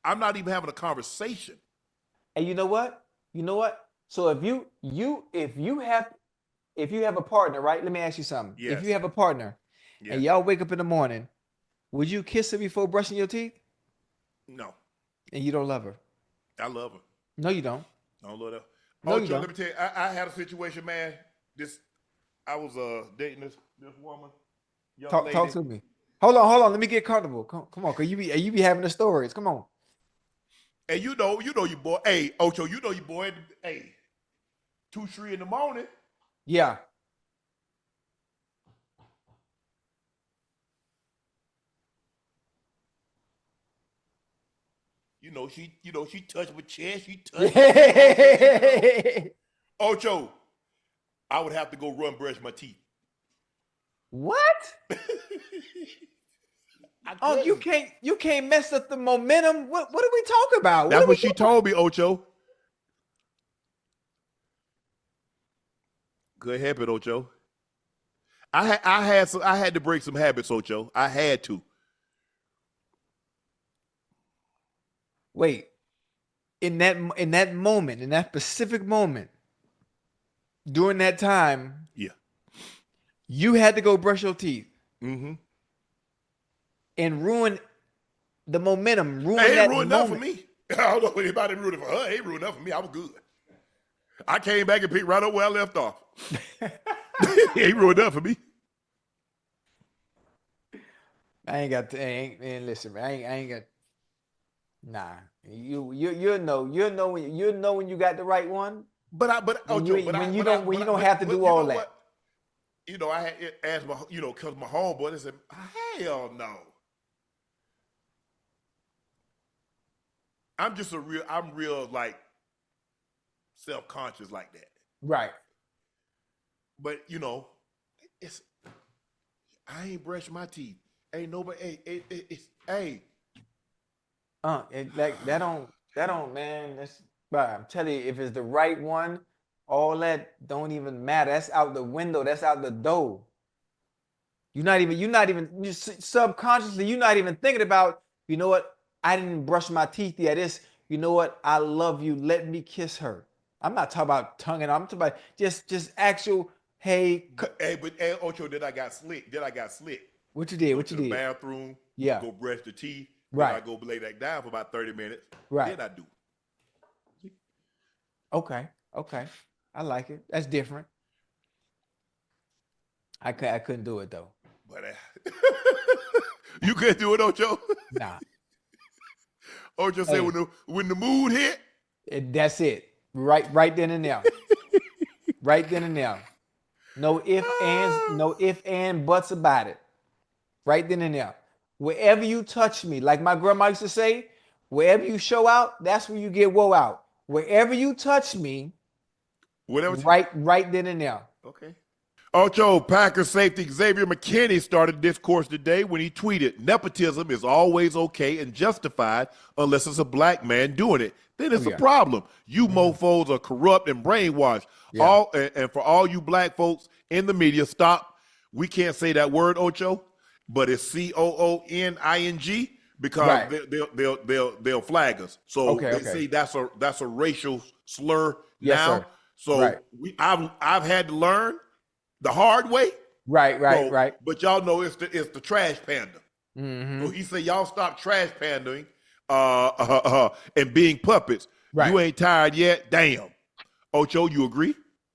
I'm not even having a conversation. And you know what? So if you have a partner, right? Let me ask you something. Yes. If you have a partner and y'all wake up in the morning, would you kiss her before brushing your teeth? No. And you don't love her? I love her. No, you don't. I don't love her. No, you don't. Let me tell you, I had a situation, man. I was dating this woman. Talk to me. Hold on. Let me get comfortable. Come on, cause you be having the stories. Come on. Hey, you know your boy. Hey, Ocho, you know your boy. Hey, 2-3 in the morning. Yeah. She touched my chest. She touched. Me. Ocho, I would have to go run brush my teeth. What? Oh, you can't mess up the momentum. What are we talking about? That's what she told me, Ocho. Good habit, Ocho. I had to break some habits, Ocho. I had to. Wait. In that moment, in that specific moment, during that time, you had to go brush your teeth. Mm-hmm. And ruin the momentum. It ain't ruined enough for me. I don't know if anybody ruined it for her. It ain't ruined enough for me. I was good. I came back and picked right up where I left off. It ain't ruined enough for me. Listen, man. I ain't got. Nah, you'll know when you got the right one. When you don't have to do all that. What? I had asked my, because my homeboy, they said, hell no. I'm real like self-conscious like that. Right. But I ain't brushed my teeth. Ain't nobody. Hey. That don't, man. I'm telling you, if it's the right one, all that don't even matter. That's out the window. That's out the door. Subconsciously, you're not even thinking about, you know what? I didn't brush my teeth yet. You know what? I love you. Let me kiss her. I'm not talking about tongue and I'm talking about just actual, hey. But Ocho, then I got slick. What you did? Go to the bathroom. Yeah. Go brush the teeth. Right. Then I go lay that down for about 30 minutes. Right. Then I do. Okay. I like it. That's different. I couldn't do it though. But you couldn't do it, Ocho? Nah. Ocho said when the mood hit. That's it. Right then and there. Right then and there. No ifs, and buts about it. Right then and there. Wherever you touch me, like my grandma used to say, wherever you show out, that's where you get woe out. Wherever you touch me, right then and there. Okay. Ocho, Packers safety Xavier McKinney started discourse today when he tweeted, "Nepotism is always okay and justified unless it's a black man doing it. Then it's a problem. You mofos are corrupt and brainwashed. Yeah. And for all you black folks in the media, stop. We can't say that word, Ocho, but it's COONING because they'll flag us. So they say that's a racial slur now. Sir. So I've had to learn the hard way. Right. But y'all know it's the trash panda. Mm-hmm. So he said, y'all stop trash pandering and being puppets. Right. You ain't tired yet? Damn. Ocho, you agree?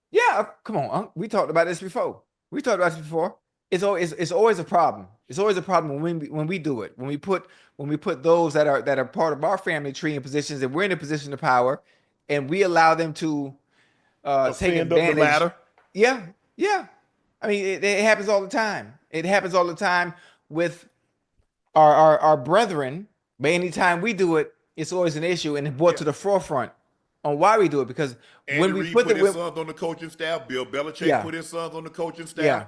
Yeah, come on. We talked about this before. It's always a problem. It's always a problem when we do it. When we put those that are part of our family tree in positions and we're in a position of power and we allow them to take advantage. Up the ladder. Yeah. I mean, it happens all the time. It happens all the time with our brethren. But anytime we do it, it's always an issue and brought to the forefront on why we do it. Because Andy when we Reid put his sons on the coaching staff, Bill Belichick put his sons on the coaching staff. Yeah.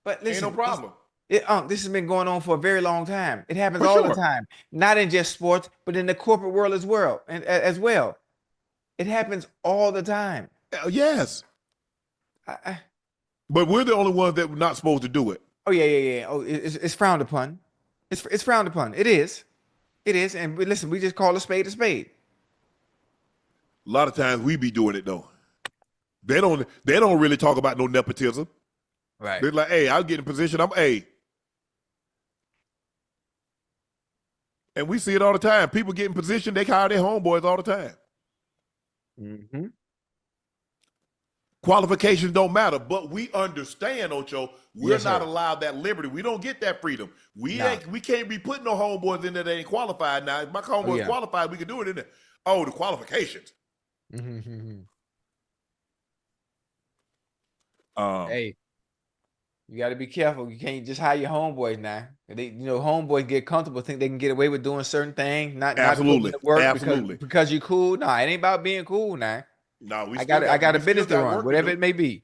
But listen, ain't no problem. This has been going on for a very long time. It happens all the time, not in just sports, but in the corporate world as well. It happens all the time. Yes. But we're the only ones that were not supposed to do it. Oh yeah. Oh, it's frowned upon. It's frowned upon. It is. It is. And listen, we just call a spade a spade. A lot of times we be doing it though. They don't really talk about no nepotism. Right. They're like, hey, I'll get in position. And we see it all the time. People get in position, they hire their homeboys all the time. Mm-hmm. Qualifications don't matter, but we understand, Ocho, we're Yes, not sir. allowed that liberty. We don't get that freedom. We can't be putting no homeboys in there that ain't qualified. Now, if my homeboy's qualified, we can do it in there. Oh, the qualifications. Mm-hmm. Um, Hey, you got to be careful. You can't just hire your homeboys now. Homeboys get comfortable, think they can get away with doing certain things, not Absolutely. putting in the work Absolutely. because you cool. Nah, it ain't about being cool now. No, I got a business to run, whatever it may be.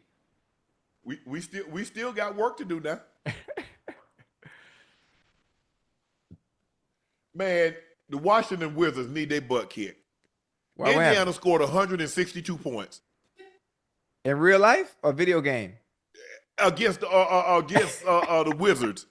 We still got work to do now. Man, the Washington Wizards need their butt kicked. Why, what Indiana happened? scored 162 points In real life or video game? against the Wizards.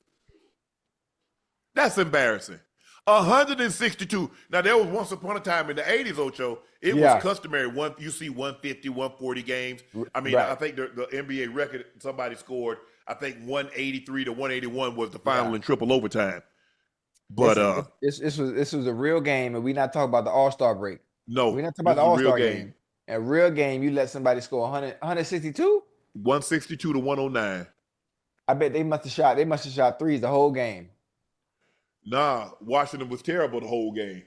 That's embarrassing. 162. Now, there was once upon a time in the 80s, Ocho, it was customary. You see 150, 140 games. I mean, Right. I think the NBA record somebody scored, I think 183 to 181 was the final in triple overtime. But this was a real game, and we're not talking about the All-Star break. no, We're not talking about the this is a real All-Star game. A real game, you let somebody score 162? 162 to 109. I bet they must have shot threes the whole game. Nah, Washington was terrible the whole game.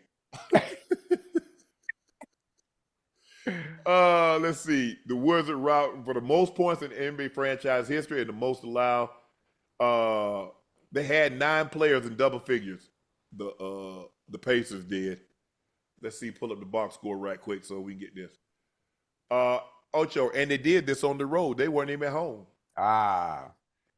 Let's see. The Wizards route for the most points in NBA franchise history and the most allowed. They had 9 players in double figures. The Pacers did. Let's see. Pull up the box score right quick so we can get this. Ocho, and they did this on the road. They weren't even at home.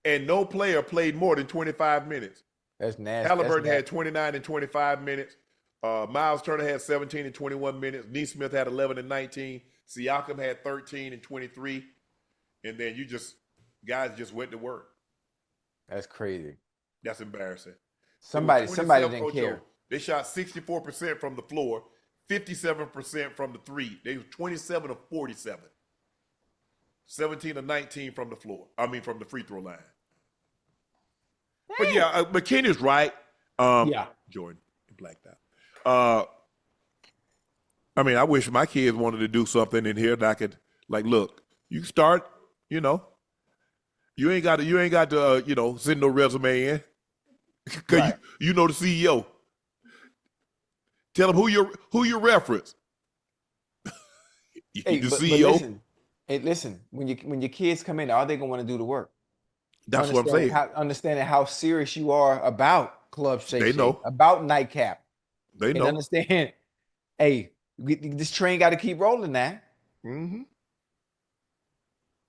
And no player played more than 25 minutes. That's nasty. Halliburton had 29 and 25 minutes. Miles Turner had 17 and 21 minutes. Neesmith had 11 and 19. Siakam had 13 and 23. And then guys just went to work. That's crazy. That's embarrassing. Somebody didn't care. They shot 64% from the floor, 57% from the three. They were 27 of 47. 17 of 19 from the floor. From the free throw line. But yeah, McKinney's right. Jordan, blacked out. I wish my kids wanted to do something in here that I could, look, you start, you ain't got to, send no resume in. Cause you know the CEO. Tell them who your reference. The CEO. Listen, when your kids come in, are they gonna want to do the work? That's what I'm saying. Understanding how serious you are about Club Shake. They know. About Nightcap. They know. And understand, hey, this train got to keep rolling now. Mm-hmm.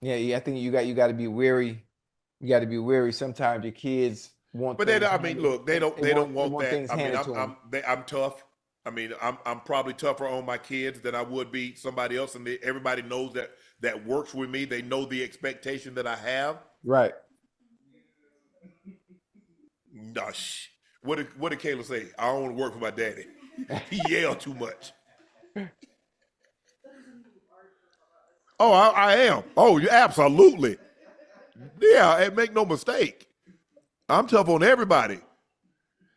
Yeah. I think you got to be wary. You got to be wary. Sometimes your kids want. But they don't want that. I'm tough. I'm probably tougher on my kids than I would be somebody else, and everybody knows that works with me. They know the expectation that I have. Right. Gosh, what did Kayla say? I don't want to work for my daddy. He yelled too much. Oh, I am. Oh, absolutely. Yeah, make no mistake. I'm tough on everybody.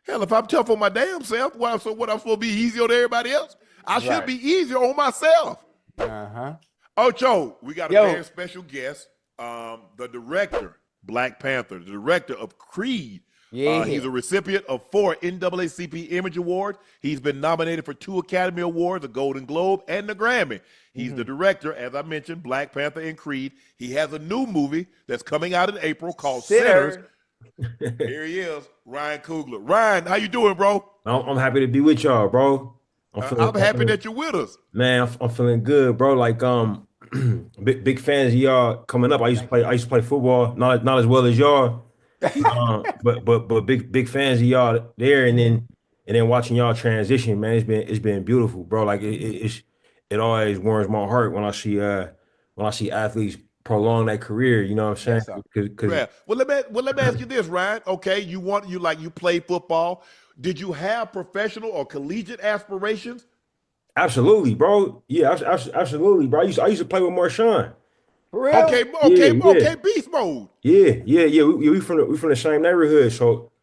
Hell, if I'm tough on my damn self, what I'm supposed to be easier on everybody else? I should be easier on myself. Ocho, we got a very special guest. The director, Black Panther, the director of Creed. He's a recipient of 4 NAACP Image Awards. He's been nominated for 2 Academy Awards, a Golden Globe, and the Grammy. He's the director, as I mentioned, Black Panther and Creed. He has a new movie that's coming out in April called Sinners. Here he is, Ryan Coogler. Ryan, how you doing, bro? I'm happy to be with y'all, bro. I'm happy that you're with us. Man, I'm feeling good, bro. Big fans of y'all coming up. I used to play football, not as well as y'all. but big fans of y'all there, and then watching y'all transition, man, it's been beautiful, bro. It always warms my heart when I see athletes prolong that career. You know what I'm saying? Yes, Yeah. Well, let me ask you this, Ryan. Okay, you play football. Did you have professional or collegiate aspirations? Absolutely, bro. Yeah, absolutely, bro. I used to play with Marshawn. for real. Okay, Yeah, yeah, beast mode. yeah. We from the same neighborhood.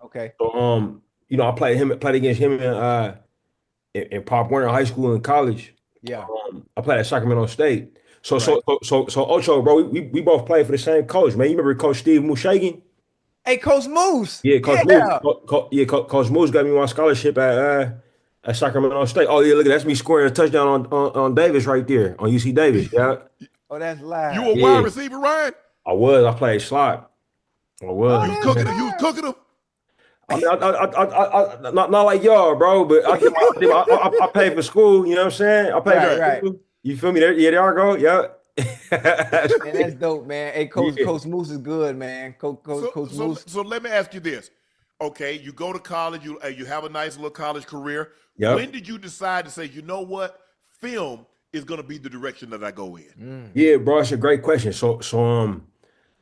Okay. I played against him in Pop Warner High School and college. Yeah. I played at Sacramento State. So Right. so so so Ocho, bro, we both played for the same coach, man. You remember Coach Steve Mushagan? Hey, Coach Moose. Yeah, Coach Moose. Yeah. Coach Moose got me my scholarship at Sacramento State. Oh yeah, look, that's me scoring a touchdown on Davis right there on UC Davis. Yeah, Oh, that's You live. a yeah. wide receiver, Ryan? I played slot. I was. Oh, You was that's cooking them. You was live. cooking them. I mean, not like y'all, bro, but I paid for school. You know what I'm saying? I paid for Right. school. You feel me? There I go. Yeah. Man, that's dope, man. Hey, Yeah. Coach Moose is good, man. Coach Moose. So let me ask you this. Okay, you go to college. You have a nice little college career. Yep. When did you decide to say, you know what, film is going to be the direction that I go in? Yeah, bro, it's a great question.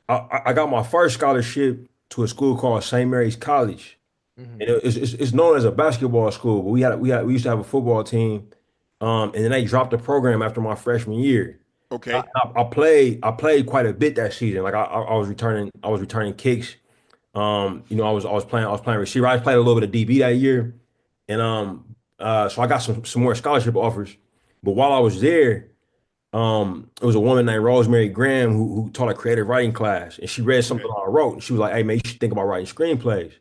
I got my first scholarship to a school called St. Mary's College, and it's known as a basketball school. But we used to have a football team, and then they dropped the program after my freshman year. Okay. I played quite a bit that season. Like I was returning kicks. I was playing receiver. I played a little bit of DB that year, and so I got some more scholarship offers. But while I was there, it was a woman named Rosemary Graham who taught a creative writing class, and she read something I wrote, and she was like, "Hey man, you should think about writing screenplays."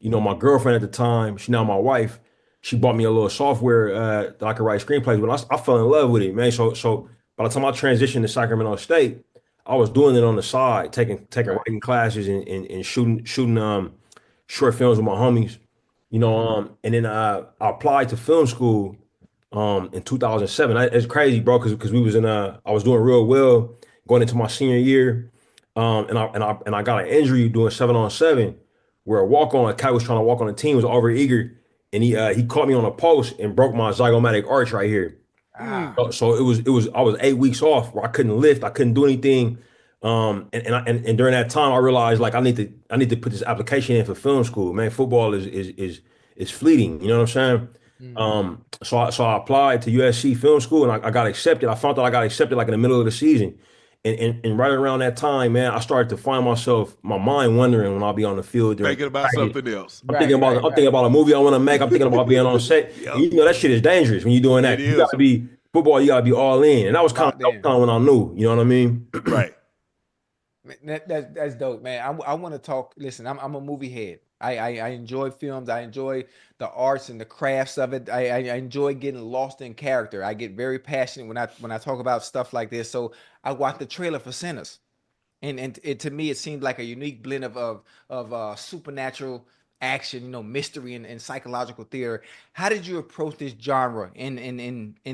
My girlfriend at the time, she's now my wife. She bought me a little software that I could write screenplays with. I fell in love with it, man. So by the time I transitioned to Sacramento State, I was doing it on the side, taking writing classes and shooting short films with my homies. And then I applied to film school in 2007. It's crazy, bro, because I was doing real well going into my senior year, and I got an injury doing 7-on-7, where a cat was trying to walk on the team, was over eager, and he caught me on a post and broke my zygomatic arch right here. So I was 8 weeks off where I couldn't lift, I couldn't do anything. And during that time I realized, like, I need to put this application in for film school. Man, football is fleeting, you know what I'm saying? So I applied to USC film school, and I got accepted. I found out I got accepted like in the middle of the season. And right around that time, man, I started to find my mind wandering when I'll be on the field. Thinking about something else. I'm thinking about a movie I want to make. I'm thinking about being on set. Yep. And that shit is dangerous when you're doing that. It You is. gotta be football. You gotta be all in. And that was kind of when I knew. You know what I mean? Right. That's dope, man. I want to talk. Listen, I'm a movie head. I enjoy films. I enjoy the arts and the crafts of it. I enjoy getting lost in character. I get very passionate when I talk about stuff like this. So I watched the trailer for Sinners, and to me it seemed like a unique blend of supernatural action, mystery and psychological theater. How did you approach this genre in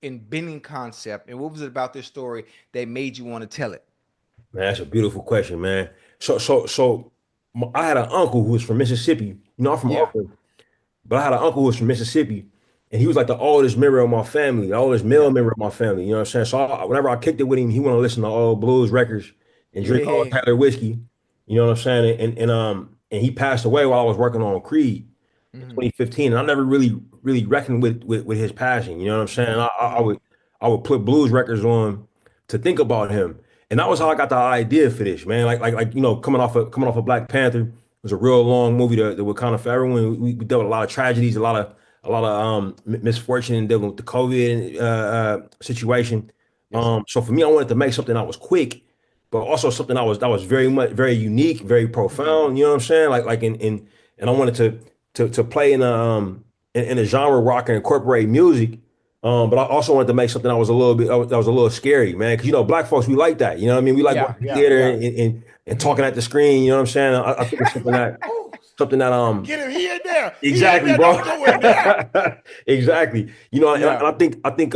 bending concept, and what was it about this story that made you want to tell it? Man, that's a beautiful question, man. I had an uncle who was from Mississippi. I'm from Oakland, but I had an uncle who was from Mississippi, and he was like the oldest member of my family, the oldest male member of my family. You know what I'm saying? So whenever I kicked it with him, he wanted to listen to old blues records and drink all Taylor whiskey. You know what I'm saying? And he passed away while I was working on Creed in 2015, and I never really reckoned with his passing. You know what I'm saying? I would put blues records on to think about him. And that was how I got the idea for this, man. Like coming off of Black Panther, it was a real long movie that was kind of for everyone. We dealt with a lot of tragedies, a lot of misfortune, dealing with the COVID situation. So for me, I wanted to make something that was quick, but also something that was very unique, very profound. You know what I'm saying? And I wanted to play in a genre where I can incorporate music. But I also wanted to make something that was a little scary, man. Because Black folks, we like that. You know what I mean? We like going to theater and talking at the screen. You know what I'm saying? I think it's something that Get him here and there. Exactly, bro. Exactly. And I think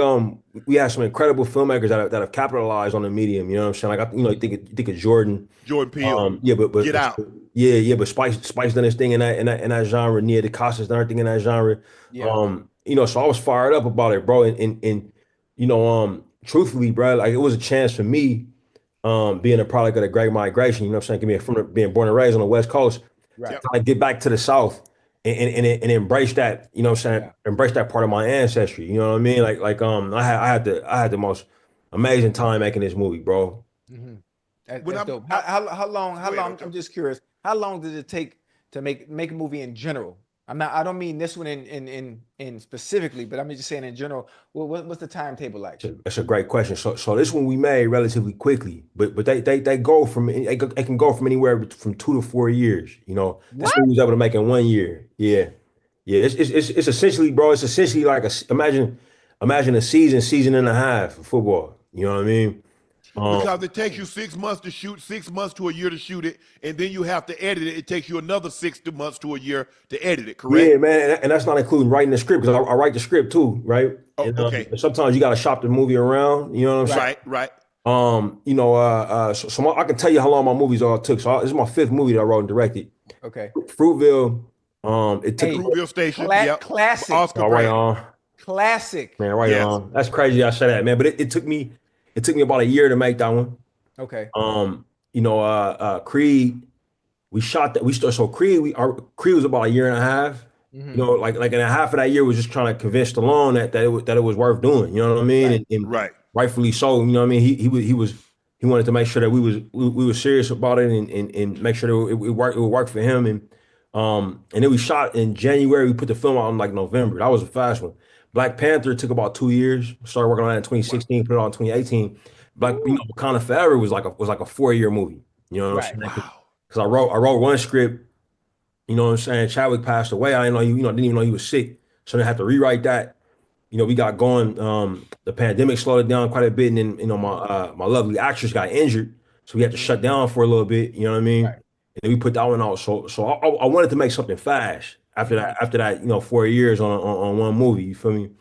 we have some incredible filmmakers that have capitalized on the medium. You know what I'm saying? Like you think of Jordan Peele. But Get Out. But Spice done his thing in that genre. Nia DaCosta's done everything in that genre. So I was fired up about it, bro. And truthfully, bro, like, it was a chance for me being a product of the Great Migration, you know what I'm saying? Being born and raised on the West Coast, Right. Yep. trying to get back to the South and embrace that, you know what I'm saying? Yeah. Embrace that part of my ancestry. You know what I mean? I had the most amazing time making this movie, bro. Mm-hmm. That's When dope. I- How long? Go ahead, Ocho. I'm just curious. How long did it take to make a movie in general? I don't mean this one in specifically, but I'm just saying in general. What's the timetable like? That's a great question. So this one we made relatively quickly, but they go from they can go from anywhere from 2 to 4 years. You know, that's what we was able to make in 1 year. Yeah, yeah. It's essentially, bro. It's essentially like imagine a season and a half of football. You know what I mean? Because it takes you 6 months to shoot, 6 months to a year to shoot it, and then you have to edit it. It takes you another 6 months to a year to edit it, correct? Yeah, man, and that's not including writing the script because I write the script too, right? Oh, And okay. sometimes you got to shop the movie around. You know what I'm saying? Right. So I can tell you how long my movies all took. So this is my fifth movie that I wrote and directed. Okay. Fruitville. It took Hey, Fruitville Station. Yep. classic. Oscar all right Brand. on. Classic. Man, right Yes. on. That's crazy I say that, man. But it took me about a year to make that one. Okay. Creed, we shot that. So Creed was about a year and a half. Mm-hmm. You know, like in a half of that year was just trying to convince Stallone that it was worth doing. You know what I mean? Right. And Right. rightfully so. You know what I mean? He wanted to make sure that we were serious about it and make sure that it would work for him. And then we shot in January. We put the film out in like November. That was a fast one. Black Panther took about 2 years. Started working on that in 2016. Put it out in 2018. Wakanda Forever was like a 4 year movie. You know what I'm saying? Wow. Because I wrote one script. You know what I'm saying? Chadwick passed away. I didn't know didn't even know he was sick. So then I had to rewrite that. You know, we got going. The pandemic slowed it down quite a bit, and then my lovely actress got injured, so we had to shut down for a little bit. You know what I mean? Right. And then we put that one out. So I wanted to make something fast after that 4 years on one movie. You feel me?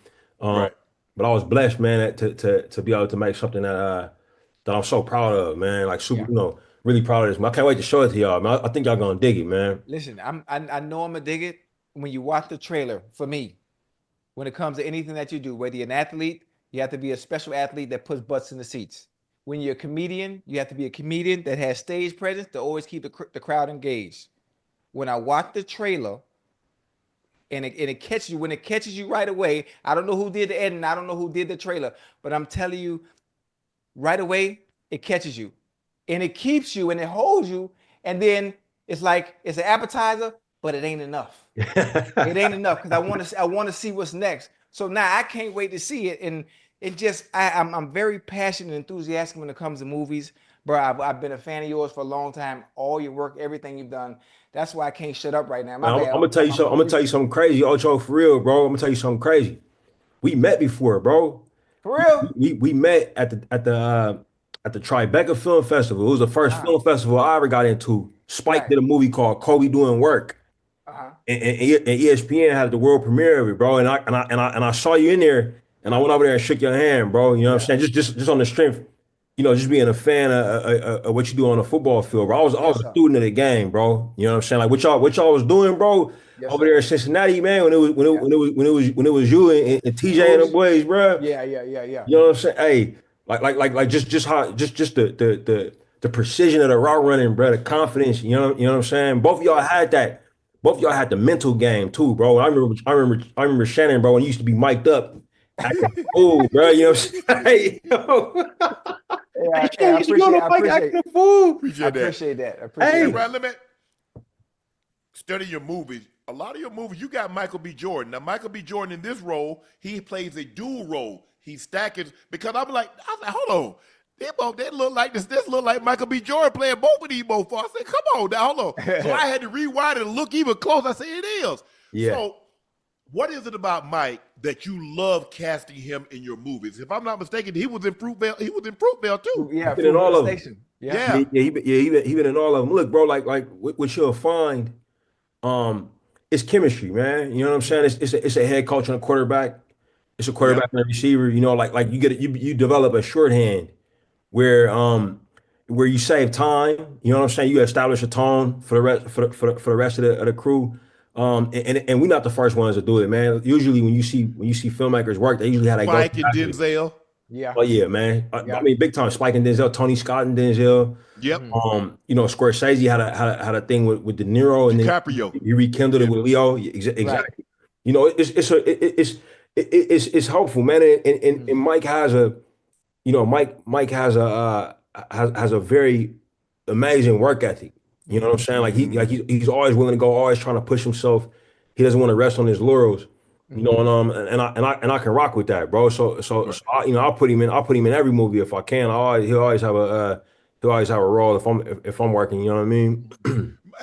Right. But I was blessed, man, to be able to make something that I'm so proud of, man. Like super, Yeah. really proud of this. Man. I can't wait to show it to y'all, man. I think y'all gonna dig it, man. Listen, I know I'm gonna dig it when you watch the trailer. For me, when it comes to anything that you do, whether you're an athlete, you have to be a special athlete that puts butts in the seats. When you're a comedian, you have to be a comedian that has stage presence to always keep the crowd engaged. When I watch the trailer, and it catches you, when it catches you right away, I don't know who did the editing, I don't know who did the trailer, but I'm telling you, right away, it catches you. And it keeps you and it holds you. And then it's like it's an appetizer, but it ain't enough. It ain't enough because I want to see what's next. So now I can't wait to see it. And it just I'm very passionate and enthusiastic when it comes to movies. Bro, I've been a fan of yours for a long time. All your work, everything you've done. That's why I can't shut up right now. I'm gonna tell you something. I'm gonna tell you something crazy, Ocho, for real, bro. I'm gonna tell you something crazy. We met before, bro. For real? We met at the Tribeca Film Festival. It was the first film festival I ever got into. Spike did a movie called Kobe Doing Work, and ESPN had the world premiere of it, bro. And I saw you in there, and I went over there and shook your hand, bro. You know what I'm saying? Just on the strength, just being a fan of what you do on the football field, bro. I was a student of the game, bro. You know what I'm saying? Like what y'all was doing, bro, over there in Cincinnati, man. When it was you and TJ and the boys, bro. Yeah. You know what I'm saying? Hey, like just the precision of the route running, bro, the confidence. You know what I'm saying? Both of y'all had that. Both of y'all had the mental game too, bro. I remember Shannon, bro, when he used to be mic'd up. Acting fool, bro. You know what I'm saying? I appreciate that. Hey, bro, let me study your movies. A lot of your movies, you got Michael B. Jordan. Now, Michael B. Jordan in this role, he plays a dual role. He's stacking because I was like, hold on. They look like this look like Michael B. Jordan playing both of these both. I said, come on now, hold on. So I had to rewind it and look even closer. I said, it is. Yeah. So what is it about Mike that you love casting him in your movies? If I'm not mistaken, he was in Fruitvale. He was in Fruitvale too. Yeah, in all of them. Yeah. He been in all of them. Look, bro, like what you'll find, it's chemistry, man. You know what I'm saying? It's a head coach and a quarterback. It's a quarterback and a receiver. You know, like you develop a shorthand where you save time. You know what I'm saying? You establish a tone for the rest of the crew. And we're not the first ones to do it, man. Usually when you see filmmakers work, they usually have Mike and Denzel. Yeah. Oh yeah, man. Yeah. I mean, big time. Spike and Denzel, Tony Scott and Denzel. Yep. You know, Scorsese had a thing with De Niro, and then DiCaprio. he rekindled it with Leo. Exactly. Right. You know, it's helpful, man. And Mike has a, you know, Mike has a very amazing work ethic. You know what I'm saying? Like he's always willing to go, always trying to push himself. He doesn't want to rest on his laurels. You know, and I can rock with that, bro. So I, you know, I'll put him in every movie if I can. He'll always have a role if I'm working. You know what I mean?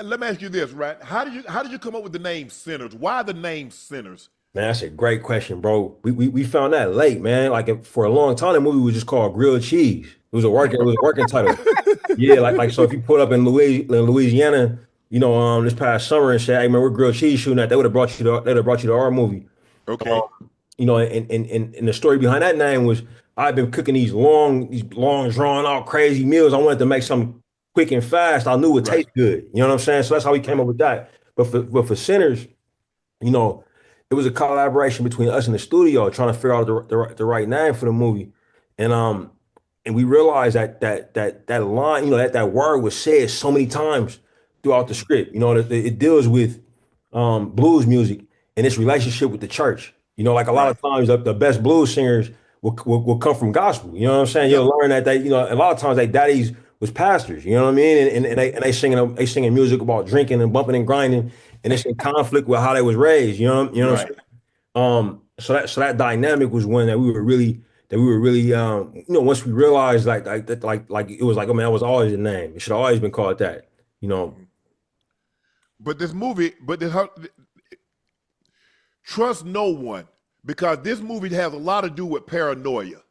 Let me ask you this, right? How did you come up with the name Sinners? Why the name Sinners? Man, that's a great question, bro. We found that late, man. Like for a long time, the movie was just called Grilled Cheese. It was a working title. Yeah, like so if you put up in Louisiana, you know, this past summer and said, "Hey man, we're grilled cheese shooting at," they would have brought you to our movie. Okay. You know, and the story behind that name was I've been cooking these long, drawn out, crazy meals. I wanted to make something quick and fast. I knew it would taste good. You know what I'm saying? So that's how we came up with that. But for Sinners, you know, it was a collaboration between us and the studio trying to figure out the right name for the movie. And we realized that line, you know, that word was said so many times throughout the script. You know, it deals with blues music and its relationship with the church. You know, like a lot of times the best blues singers will come from gospel. You know what I'm saying? You'll learn that you know, a lot of times their daddies was pastors. You know what I mean? And they singing music about drinking and bumping and grinding, and it's in conflict with how they was raised. You know what I'm saying? So that dynamic was one that we were really you know, once we realized like it was like, I mean, that was always the name. It should have always been called that. You know. But trust no one, because this movie has a lot to do with paranoia.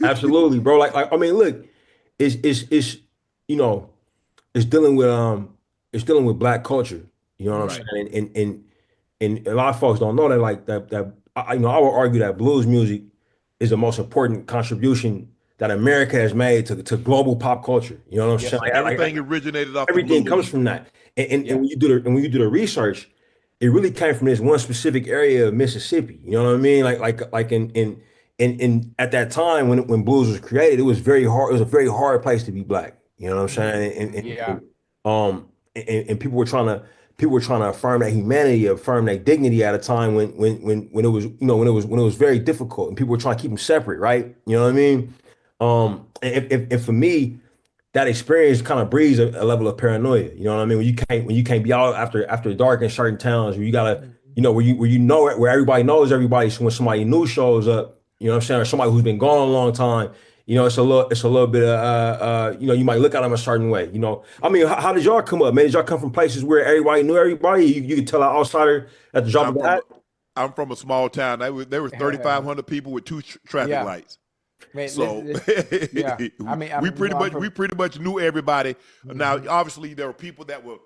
Absolutely, bro. Like I mean, look, it's you know, it's dealing with black culture. You know what I'm saying? And a lot of folks don't know that. Like that you know, I would argue that blues music is the most important contribution that America has made to global pop culture. You know what I'm saying? Everything originated off everything the blues. comes from that. And when you do the research, it really came from this one specific area of Mississippi. You know what I mean? Like in at that time when blues was created, it was very hard. It was a very hard place to be black. You know what I'm saying? And people were trying to affirm that humanity, affirm that dignity at a time when it was, you know, when it was very difficult, and people were trying to keep them separate, right? You know what I mean? And for me, that experience kind of breeds a level of paranoia. You know what I mean? When you can't be out after dark in certain towns, where you gotta, you know, where everybody knows everybody. So when somebody new shows up, you know what I'm saying, or somebody who's been gone a long time, you know, it's a little bit of you know, you might look at them a certain way. You know, I mean, how did y'all come up, man? Did y'all come from places where everybody knew everybody? You could tell an outsider at the drop of the hat. I'm from a small town. There were 3,500 people with two traffic lights. Man, so I mean, we pretty much knew everybody. Now, obviously, there were people that would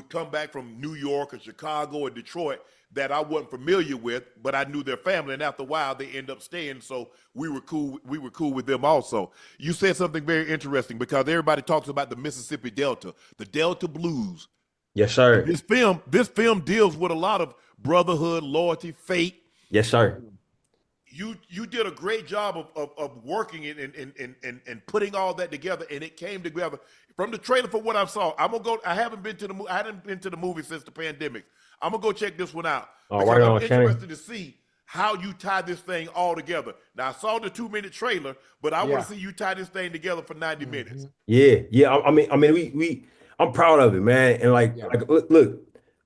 come back from New York or Chicago or Detroit that I wasn't familiar with, but I knew their family, and after a while, they end up staying. So we were cool. We were cool with them also. You said something very interesting, because everybody talks about the Mississippi Delta, the Delta Blues. Yes, sir. This film deals with a lot of brotherhood, loyalty, faith. Yes, sir. You did a great job of working it and putting all that together, and it came together from the trailer. For what I saw, I hadn't been to the movie since the pandemic. I'm gonna go check this one out. Oh, right on, I'm interested to see how you tie this thing all together. Now, I saw the 2-minute trailer, but I want to see you tie this thing together for 90 minutes. Yeah. I mean, I'm proud of it, man. And like look,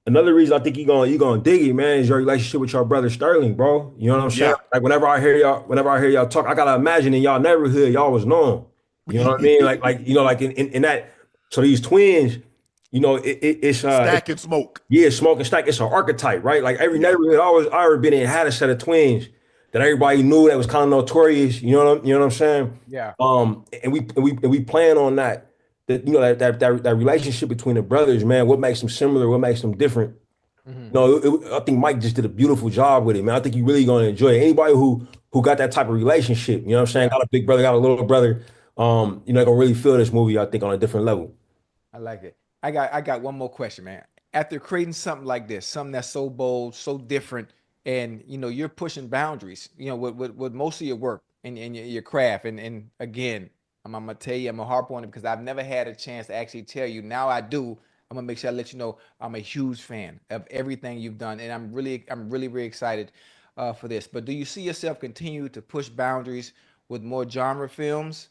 another reason I think you gonna dig it, man, is your relationship with your brother Sterling, bro. You know what I'm saying? Like whenever I hear y'all talk, I gotta imagine in y'all neighborhood y'all was known. You know what I mean? Like you know, like in that. So these twins, you know, it's Stack and Smoke. Yeah, Smoke and Stack. It's an archetype, right? Like every neighborhood I ever been in had a set of twins that everybody knew that was kind of notorious. You know what I'm saying? Yeah. And we plan on that. That, you know, that relationship between the brothers, man. What makes them similar? What makes them different? You know, I think Mike just did a beautiful job with it, man. I think you're really gonna enjoy it. Anybody who got that type of relationship, you know what I'm saying? Got a big brother, got a little brother. You know, gonna really feel this movie, I think, on a different level. I like it. I got one more question, man. After creating something like this, something that's so bold, so different, and you're pushing boundaries, with most of your work and your craft. And again, I'm gonna tell you, I'm gonna harp on it because I've never had a chance to actually tell you. Now I do. I'm gonna make sure I let you know I'm a huge fan of everything you've done, and I'm really excited for this. But do you see yourself continue to push boundaries with more genre films,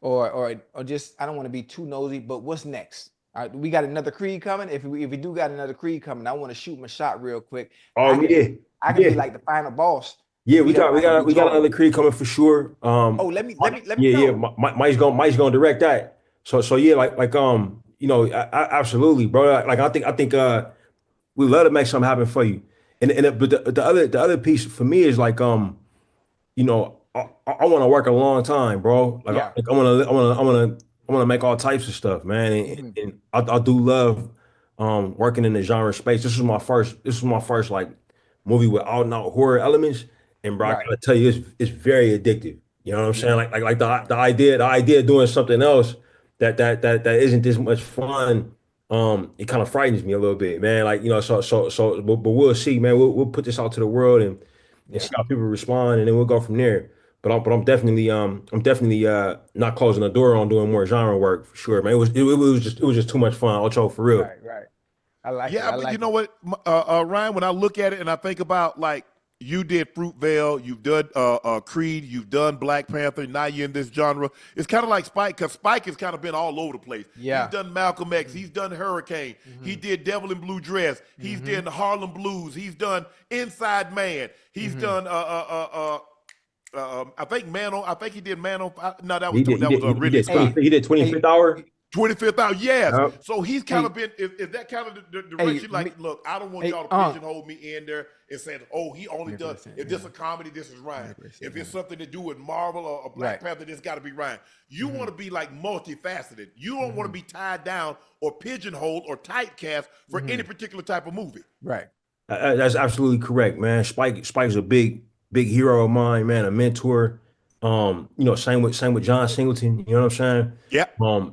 or just, I don't want to be too nosy, but what's next? We got another Creed coming. If we do got another Creed coming, I want to shoot my shot real quick. Oh, I can be like the final boss. Yeah, we got another Creed coming for sure. Let me yeah, know. Mike's gonna direct that. So yeah, absolutely, bro. Like I think we love to make something happen for you. But the other piece for me is like I want to work a long time, bro. Like, Yeah. I want to make all types of stuff, man. And I do love working in the genre space. This was my first like movie with out and out horror elements. And bro, I gotta tell you, it's very addictive. You know what I'm saying? Like the idea of doing something else that isn't this much fun. It kind of frightens me a little bit, man. Like, but we'll see, man. We'll put this out to the world and see how people respond, and then we'll go from there. But I'm definitely not closing the door on doing more genre work for sure, man. It was just too much fun, Ocho, for real. Right. I like it. Yeah, but you know what, Ryan, when I look at it and I think about, like, you did Fruitvale, you've done Creed, you've done Black Panther, now you're in this genre. It's kind of like Spike, because Spike has kind of been all over the place. Yeah. He's done Malcolm X, he's done Hurricane, he did Devil in Blue Dress, he's done the Harlem Blues, he's done Inside Man, he's done I think he did Man on Fire. No, that was Ridley Scott. He did 25th Hour. 25th Hour, yes. Yep. So he's kind of been, is that kind of the direction? Like, look, I don't want y'all to pigeonhole me in there and say, oh, he only does, if this is a comedy, this is Ryan. If it's something to do with Marvel or Black Panther, this got to be Ryan. You want to be like multifaceted. You don't want to be tied down or pigeonholed or typecast for any particular type of movie. Right. That's absolutely correct, man. Spike's a big hero of mine, man, a mentor. Same with John Singleton, you know what I'm saying? Yeah.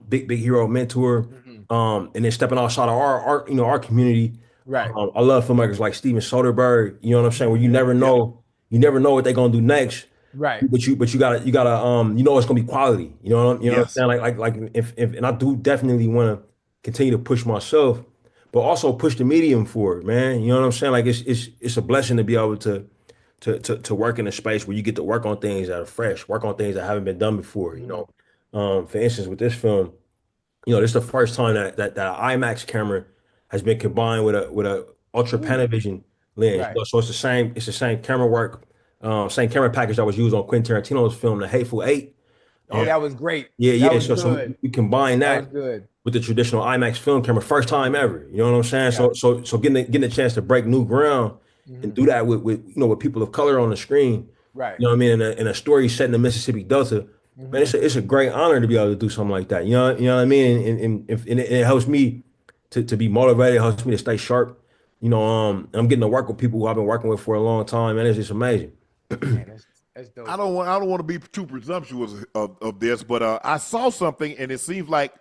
Big hero, mentor. And then stepping outside of our community. Right. I love filmmakers like Steven Soderbergh, you know what I'm saying? Where you never know what they're gonna do next. Right. But you gotta it's gonna be quality. You know what I'm saying? Like if and I do definitely want to continue to push myself, but also push the medium forward, man. You know what I'm saying? Like it's a blessing to be able to work in a space where you get to work on things that are fresh, work on things that haven't been done before. For instance, with this film, this is the first time that an IMAX camera has been combined with a ultra Panavision lens. Right. So it's the same camera work, same camera package that was used on Quentin Tarantino's film, The Hateful Eight. That was great. So we combine that with the traditional IMAX film camera, first time ever. You know what I'm saying? Yeah. So getting a chance to break new ground and do that with people of color on the screen. Right. You know what I mean? In a story set in the Mississippi Delta. Man, it's a great honor to be able to do something like that. You know what I mean? And it helps me to be motivated, it helps me to stay sharp. And I'm getting to work with people who I've been working with for a long time, and it's just amazing. Man, that's dope. I don't want to be too presumptuous of this, but I saw something, and it seems like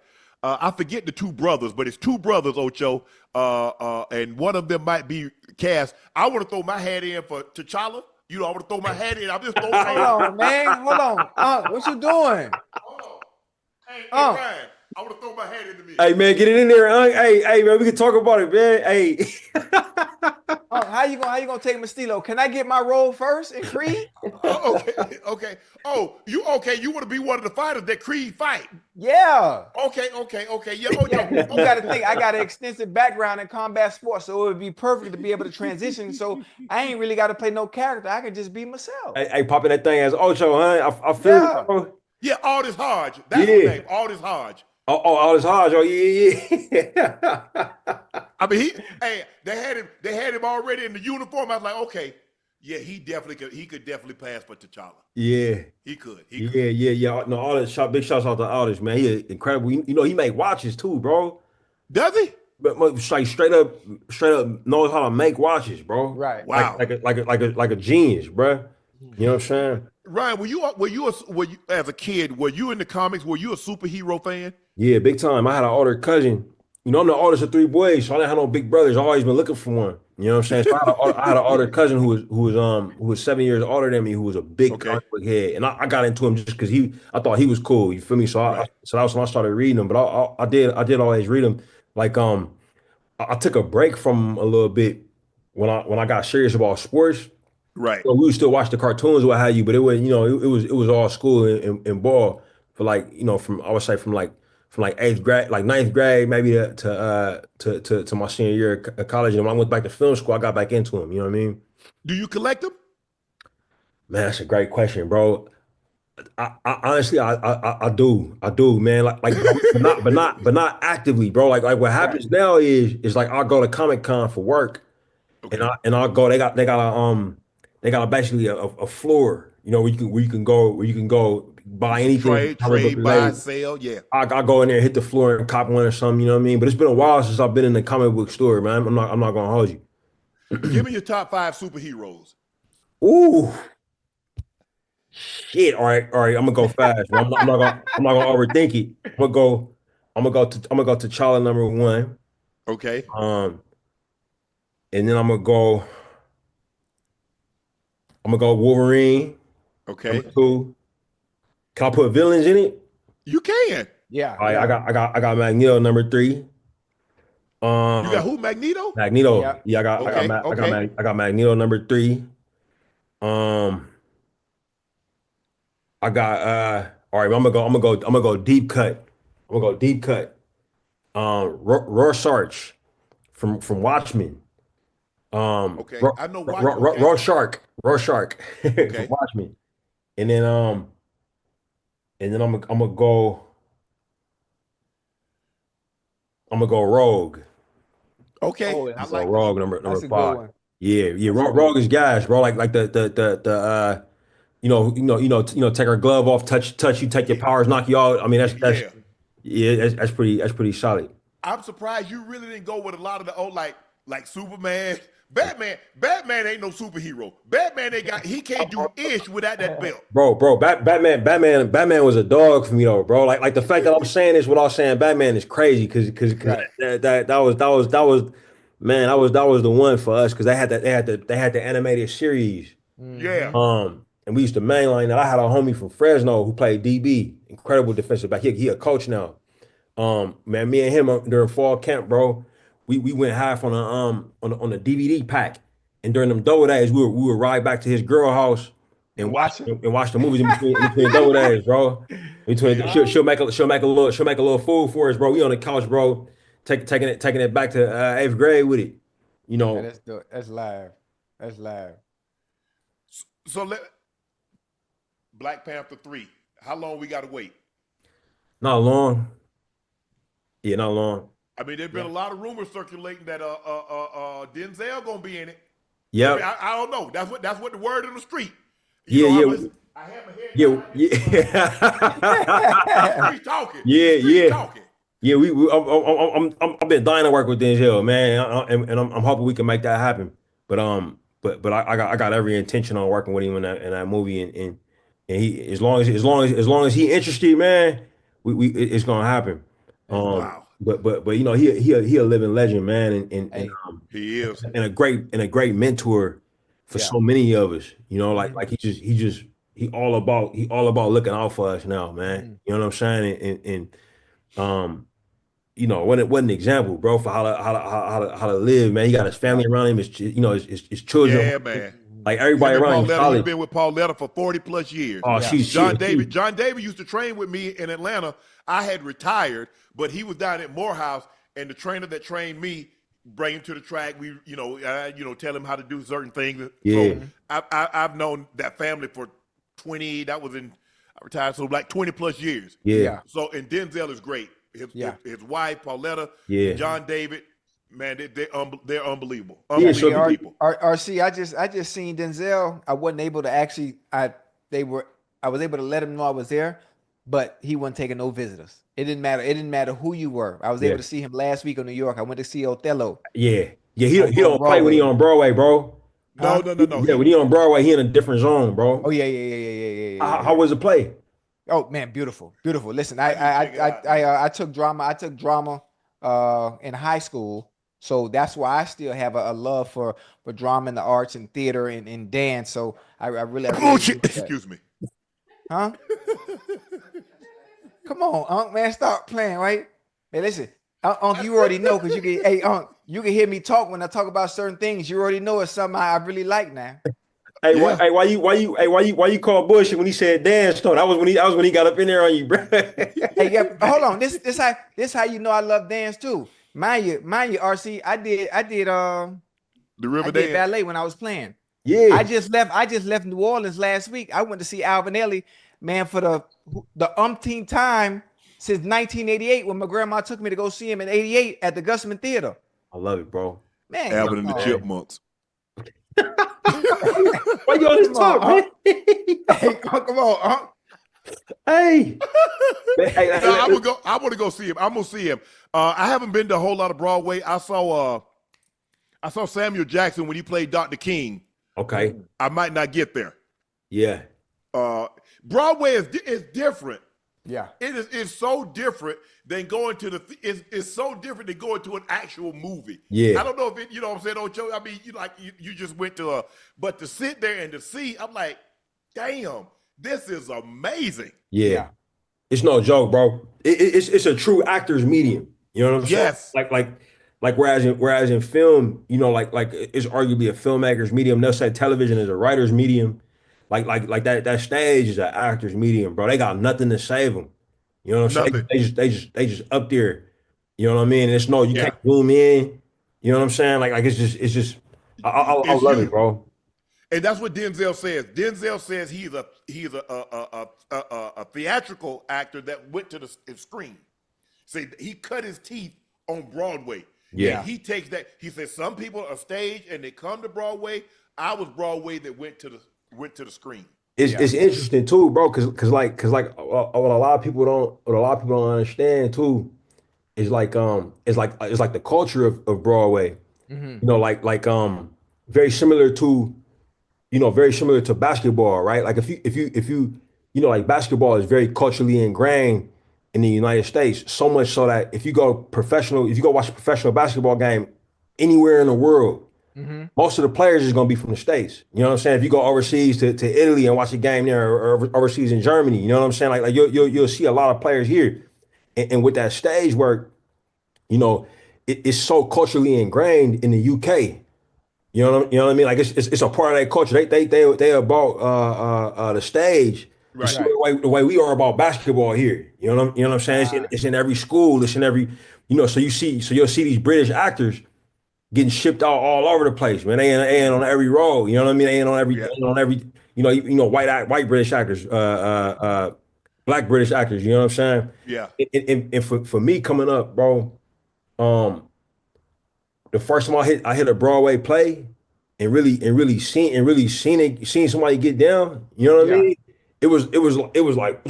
I forget the two brothers, but it's two brothers, Ocho, and one of them might be cast. I want to throw my hat in for T'Challa. I want to throw my hat in. I'm just throwing my hat in. Hold on, man. Hold on. What you doing? Hold on. Hey, Ryan, I want to throw my hat in the mix. Hey, man, get it in there. Hey, man, we can talk about it, man. Hey. How you gonna take Mastilo? Can I get my role first in Creed? Okay. Oh, you want to be one of the fighters that Creed fight? Yeah. Okay. Yeah. You got to think. I got an extensive background in combat sports, so it would be perfect to be able to transition. So I ain't really got to play no character. I can just be myself. Hey, popping that thing as Ocho, huh? I feel it, bro. Yeah, Aldous Hodge. That's his name, Aldous Hodge. Aldous Hodge. Oh, yeah. I mean, they had him already in the uniform. I was like, okay, yeah, he could definitely pass for T'Challa. Yeah, he could. Yeah. No, Aldous, big shouts out to Aldous, man. He incredible. He make watches too, bro. Does he? But like straight up knows how to make watches, bro. Right. Wow. Like a genius, bro. You know what I'm saying? Ryan, were you as a kid? Were you in the comics? Were you a superhero fan? Yeah, big time. I had an older cousin. I'm the oldest of three boys, so I didn't have no big brothers. I always been looking for one. You know what I'm saying? So I had an older cousin who was 7 years older than me, who was a big comic book head, and I got into him just because I thought he was cool. You feel me? So so that was when I started reading them. But I did always read them. Like I took a break from 'em a little bit when I got serious about sports. Right. So we would still watch the cartoons, what have you, but it was, it was all school and ball for like, from I would say from like eighth grade, like ninth grade, maybe to my senior year of college. And when I went back to film school, I got back into them. You know what I mean? Do you collect them? Man, that's a great question, bro. I honestly, I do, man. Like, but not actively, bro. Like what happens now is like I'll go to Comic Con for work, and I'll go. They got basically a floor, where you can go buy anything. Trade, buy, sell, yeah. I go in there, hit the floor, and cop one or something. You know what I mean? But it's been a while since I've been in the comic book store, man. I'm not gonna hold you. Give me your top 5 superheroes. Ooh. Shit. All right. I'm gonna go fast. I'm not gonna overthink it. I'm gonna go to T'Challa #1. Okay. And then I'm gonna go Wolverine. Okay. #2. Can I put villains in it? You can. Yeah. All right. I got Magneto #3. You got who? Magneto? Magneto. Yeah. I got Magneto #3. I got all right, I'm gonna go deep cut. I'm gonna go deep cut. Rorschach from Watchmen. Okay. I know Watchmen. Rorschach Okay. from Watchmen. And then I'm gonna go Rogue. Okay. Oh, I like Rogue number that's a 5. good one. Yeah. Rogue is gas, bro. Like the take our glove off, touch you, take your powers, knock you out. I mean, that's pretty solid. I'm surprised you really didn't go with a lot of the old like Superman. Batman ain't no superhero. He can't do ish without that belt. Bro, Batman was a dog for me though, bro. Like the fact that I'm saying this without saying Batman is crazy because that was man, that was the one for us because they had the animated series. Yeah. And we used to mainline that. I had a homie from Fresno who played DB, incredible defensive back. He a coach now. Man, me and him during fall camp, bro, we went half on the DVD pack, and during them double days, we would ride back to his girl house and watch the movies in between double days, bro. She'll make a little food for us, bro. We on the couch, bro, taking it back to 8th grade with it, Yeah, that's live. That's live. So Black Panther 3. How long we gotta wait? Not long. Yeah, not long. I mean, there's been a lot of rumors circulating that Denzel gonna be in it. Yeah. I mean, I don't know. That's what the word in the street. I have my head. Street talking. Talking. Yeah, I've been dying to work with Denzel, man, and I'm hoping we can make that happen. But I got every intention on working with him in that movie, and he as long as he interested, man, it's gonna happen. Wow. But he a living legend, man, and he is, and a great mentor for so many of us. Like he all about looking out for us now, man. You know what I'm saying? And what an example, bro, for how to live, man. He got his family around him, his children. Yeah, man. Like everybody around him. He's been with Pauletta for 40 plus years. Oh, John David used to train with me in Atlanta. I had retired, but he was down at Morehouse, and the trainer that trained me bring him to the track. We, tell him how to do certain things. Yeah. So I've known that family for 20. I retired, so like 20 plus years. Yeah. So and Denzel is great. His wife Pauletta, John David. Man, they're unbelievable. Unbelievable people. RC, I just seen Denzel. I wasn't able to actually. I was able to let him know I was there, but he wasn't taking no visitors. It didn't matter. It didn't matter who you were. I was able to see him last week in New York. I went to see Othello. Yeah. He don't play when he on Broadway, bro. No. Yeah, when he on Broadway, he in a different zone, bro. Oh yeah. How was the play? Oh man, beautiful. Listen, I took drama. I took drama in high school. So that's why I still have a love for drama and the arts and theater and dance. So I really Bullshit. Excuse me. Huh? Come on, Unc, man, stop playing, right? Man, listen, Unc, you already know because you can. Hey, Unc, you can hear me talk when I talk about certain things. You already know it's something I really like now. Hey, why you call bullshit when he said dance though? That was when he got up in there on you, bro. Hey, yeah, hold on. This how you know I love dance too. Mind you, RC, I did the river dance ballet when I was playing. Yeah. I just left New Orleans last week. I went to see Alvin Ailey, man, for the umpteenth time since 1988 when my grandma took me to go see him in 88 at the Gusman Theater. I love it, bro. Man, Alvin and the Chipmunks. Why you always talk, man? Hey, come on, Unc. Hey. I want to go see him. I'm gonna see him. I haven't been to a whole lot of Broadway. I saw Samuel Jackson when he played Dr. King. Okay. I might not get there. Yeah. Broadway is different. Yeah. It's so different than going to it's so different than going to an actual movie. Yeah. I don't know if you know what I'm saying, Ocho. I mean, you just went to but to sit there and to see, I'm like, damn, this is amazing. Yeah. It's no joke, bro. It's a true actor's medium. You know what I'm saying? Yes. Like whereas in film, you know, like it's arguably a filmmaker's medium. They'll say television is a writer's medium. Like that stage is an actor's medium, bro. They got nothing to save them. You know what I'm saying? They just up there. You know what I mean? It's you can't zoom in. You know what I'm saying? Like it's just I love it, bro. And that's what Denzel says. Denzel says he's a theatrical actor that went to the screen. See, he cut his teeth on Broadway. Yeah. And he takes that. He says some people are stage and they come to Broadway. I was Broadway that went to the screen. It's interesting too, bro, because what a lot of people don't understand too is like the culture of Broadway. Mm-hmm. You know, very similar to basketball, right? Like if you know, like basketball is very culturally ingrained in the United States, so much so that if you go watch a professional basketball game anywhere in the world, mm-hmm. most of the players is going to be from the States. You know what I'm saying? If you go overseas to Italy and watch a game there, or overseas in Germany, you know what I'm saying? Like you'll see a lot of players here, and with that stage work, you know, it's so culturally ingrained in the UK. You know what I mean? Like it's a part of their culture. They about the stage. Right. The way we are about basketball here. You know what I'm saying? It's in every school. It's in every, you know. So you'll see these British actors getting shipped out all over the place, man. They ain't on every road. You know what I mean? They ain't on every. You know, white British actors, black British actors. You know what I'm saying? Yeah. And for me coming up, bro, the first time I hit a Broadway play and really seeing somebody get down. You know what I mean? It was like,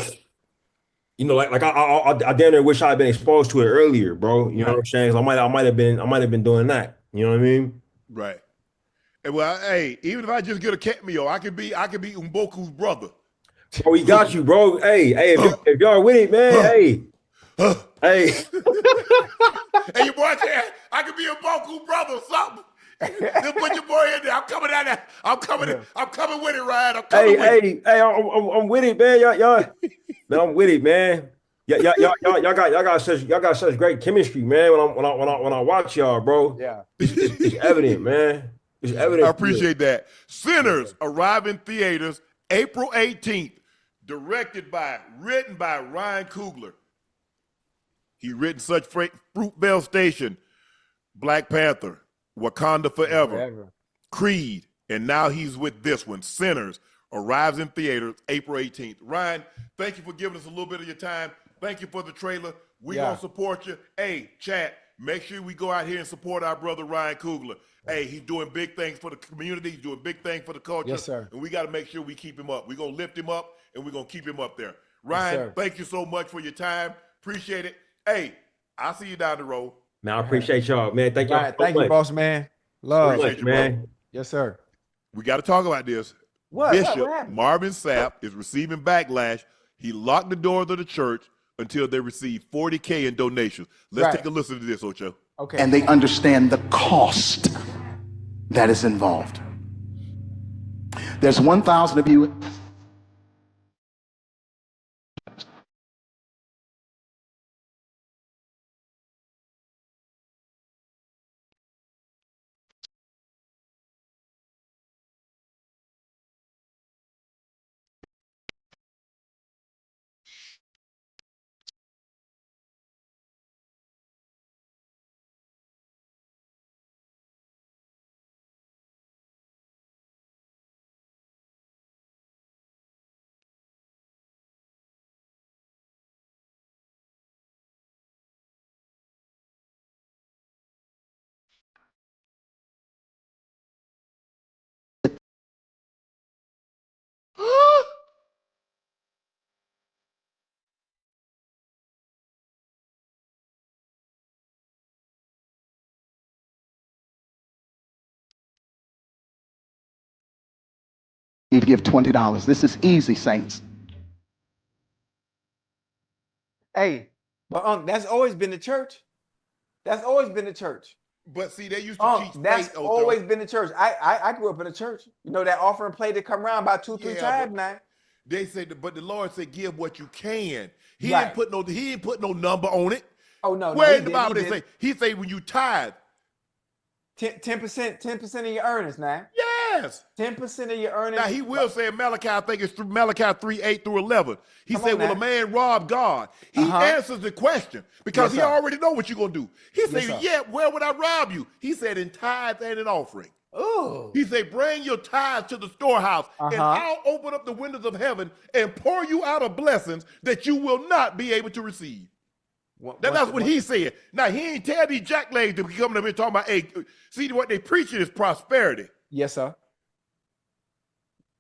you know, like I damn near wish I had been exposed to it earlier, bro. You know what I'm saying? So I might have been doing that. You know what I mean? Right. And well, hey, even if I just get a cameo, I could be Mboku's brother. Oh, he got you, bro. Hey, if y'all with it, man, hey. Hey. Hey, your boy, I could be Mboku's brother or something. Just put your boy in there. I'm coming out there. I'm coming with it, Ryan. Hey, I'm with it, man. Y'all, man, I'm with it, man. Y'all got such great chemistry, man. When I watch y'all, bro. Yeah, it's evident, man. It's evident. I appreciate that. Sinners arrive in theaters April 18th. Written by Ryan Coogler. He written such Fruitvale Station, Black Panther, Wakanda Forever, Creed, and now he's with this one. Sinners arrives in theaters April 18th. Ryan, thank you for giving us a little bit of your time. Thank you for the trailer. We're going to support you. Hey, chat, make sure we go out here and support our brother Ryan Coogler. Hey, he's doing big things for the community. He's doing big things for the culture. Yes, sir. And we got to make sure we keep him up. We're going to lift him up, and we're going to keep him up there. Ryan, thank you so much for your time. Appreciate it. Hey, I'll see you down the road. Man, I appreciate y'all, man. Thank y'all. Thank you, boss man. Love, appreciate you, man. Bro. Yes, sir. We got to talk about this. What Bishop Marvin Sapp is receiving backlash. He locked the doors of the church until they receive $40K in donations. Let's take a listen to this, Ocho. Okay. And they understand the cost that is involved. There's 1,000 of you. You give $20. This is easy, saints. Hey, but that's always been the church. That's always been the church. But see, they used to teach That's faith, always been the church. I grew up in a church. You know that offering plate that come around about 2-3 times now. They said, but the Lord said, give what you can. He Right. didn't put no number on it. Oh no, Where in the Bible they say? He say when you tithe. 10% of your earnings now. Yes. 10% of your earnings. Now he will say in Malachi, I think it's through Malachi 3:8-11. He Come said, on will now. a man rob God? He answers the question because Yes, he sir. already know what you're gonna do. He Yes, said, sir. yeah, where would I rob you? He said, in tithe and in offering. Ooh. He said, bring your tithes to the storehouse, and I'll open up the windows of heaven and pour you out of blessings that you will not be able to receive. That's what he said. Now, he ain't tell these jacklegs to be coming up here talking about, hey, see, what they preaching is prosperity. Yes, sir.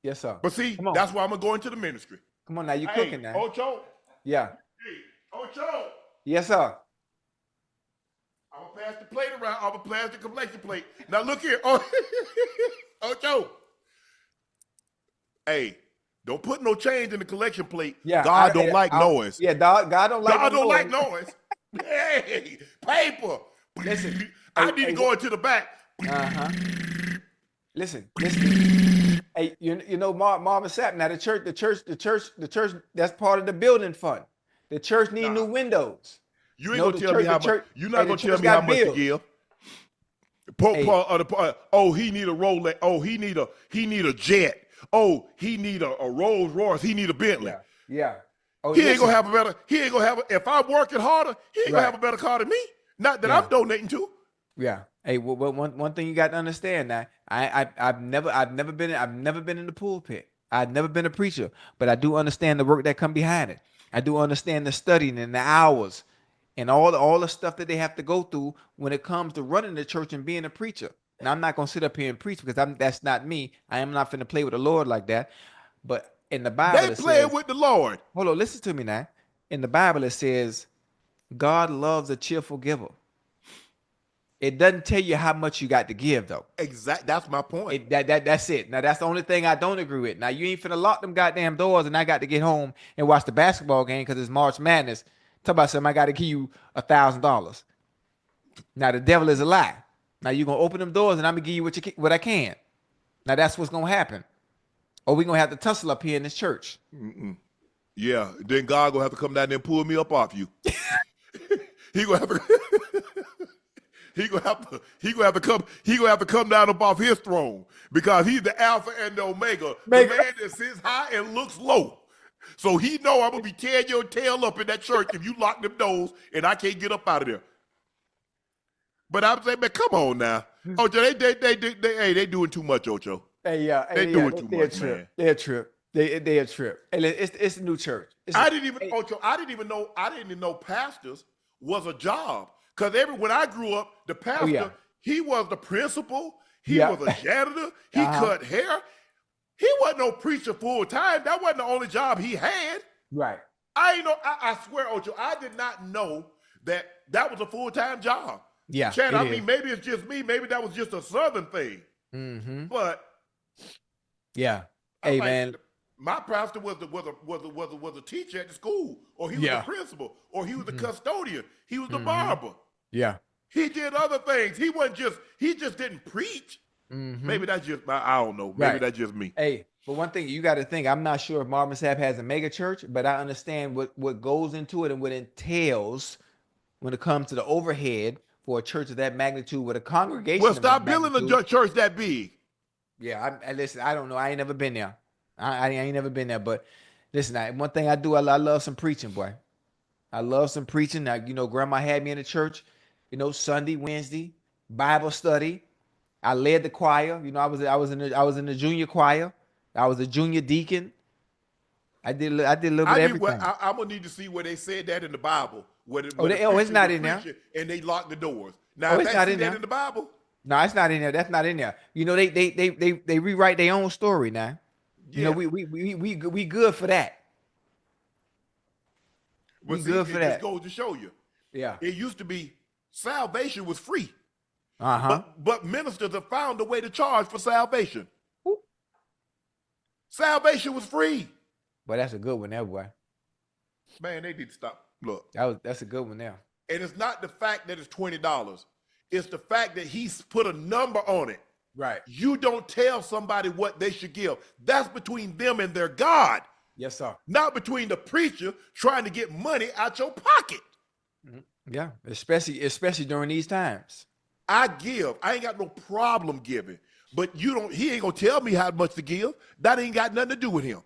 Yes, sir. But see, that's why I'm going to go into the ministry. Come on now, you cooking now. Ocho. Yeah. Hey, Ocho. Yes, sir. I'm going to pass the plate around. I'm going to pass the collection plate. Now, look here. Oh, Ocho. Hey, don't put no change in the collection plate. Yeah, God don't like noise. Yeah, God don't like God no don't noise. like noise. Hey, paper. Listen, I need to go into the back. Listen. Hey, you know Marvin Sapp. Now the church. That's part of the building fund. The church need new windows. You ain't gonna tell me how much. You're not gonna tell me how much to give. He need a Rolex. Oh, he need a jet. Oh, he need a Rolls Royce. He need a Bentley. Yeah. Oh, he ain't gonna have a better. He ain't gonna have. If I'm working harder, he ain't gonna have a better car than me. Not that I'm donating to. Yeah. Hey, well, one thing you got to understand now. I've never been in the pulpit. I've never been a preacher, but I do understand the work that come behind it. I do understand the studying and the hours and all the stuff that they have to go through when it comes to running the church and being a preacher. Now I'm not gonna sit up here and preach because that's not me. I am not finna play with the Lord like that. But in the Bible, they playing with the Lord. Hold on, listen to me now. In the Bible, it says, God loves a cheerful giver. It doesn't tell you how much you got to give, though. Exactly. That's my point. That's it. Now, that's the only thing I don't agree with. Now, you ain't finna lock them goddamn doors and I got to get home and watch the basketball game because it's March Madness. Talk about something, I got to give you $1,000. Now, the devil is a lie. Now, you're going to open them doors and I'm going to give you what I can. Now, that's what's going to happen. Or we're going to have to tussle up here in this church. Yeah, then God going to have to come down there and pull me up off you. He going to have to... He gonna have to come down up off his throne because he's the Alpha and the Omega, the man that sits high and looks low. So he know I'm gonna be tearing your tail up in that church if you lock them doors and I can't get up out of there. But I'm saying, man, come on now, Ocho, they doing too much, Ocho. Hey, yeah, they doing too much, man. They're a trip. They're a trip. And it's a new church. I didn't even know pastors was a job. Because when I grew up, the pastor, he was the principal, he was a janitor, he cut hair. He wasn't no preacher full time. That wasn't the only job he had. Right. I swear, Ocho, I did not know that was a full-time job. Yeah. Chad, I mean, maybe it's just me. Maybe that was just a Southern thing. But yeah. Hey, man. My pastor was a teacher at the school, or he was the principal, or he was the custodian, he was the barber. Yeah. He did other things. He just didn't preach. Maybe that's just, I don't know. Maybe that's just me. Hey, but one thing you got to think, I'm not sure if Marvin Sapp has a mega church, but I understand what goes into it and what it entails when it comes to the overhead for a church of that magnitude with a congregation. Well, stop building a church that big. Yeah, listen, I don't know. I ain't never been there. I ain't never been there. But listen, one thing I do, I love some preaching, boy. I love some preaching. Now, Grandma had me in the church, Sunday, Wednesday, Bible study. I led the choir. I was in the junior choir. I was a junior deacon. I did a little bit of everything. I'm gonna need to see where they said that in the Bible. It's not in there. And they locked the doors. Now, it's not in there. In the Bible. No, it's not in there. That's not in there. They rewrite their own story now. Yeah. We good for that. We good for that. It just goes to show you. Yeah. It used to be salvation was free. Uh-huh. But ministers have found a way to charge for salvation. Ooh. Salvation was free. Well, that's a good one there, boy. Man, they need to stop. Look. That's a good one there. And it's not the fact that it's $20. It's the fact that he's put a number on it. Right. You don't tell somebody what they should give. That's between them and their God. Yes, sir. Not between the preacher trying to get money out your pocket. Yeah, especially during these times. I give. I ain't got no problem giving. But he ain't gonna tell me how much to give. That ain't got nothing to do with him.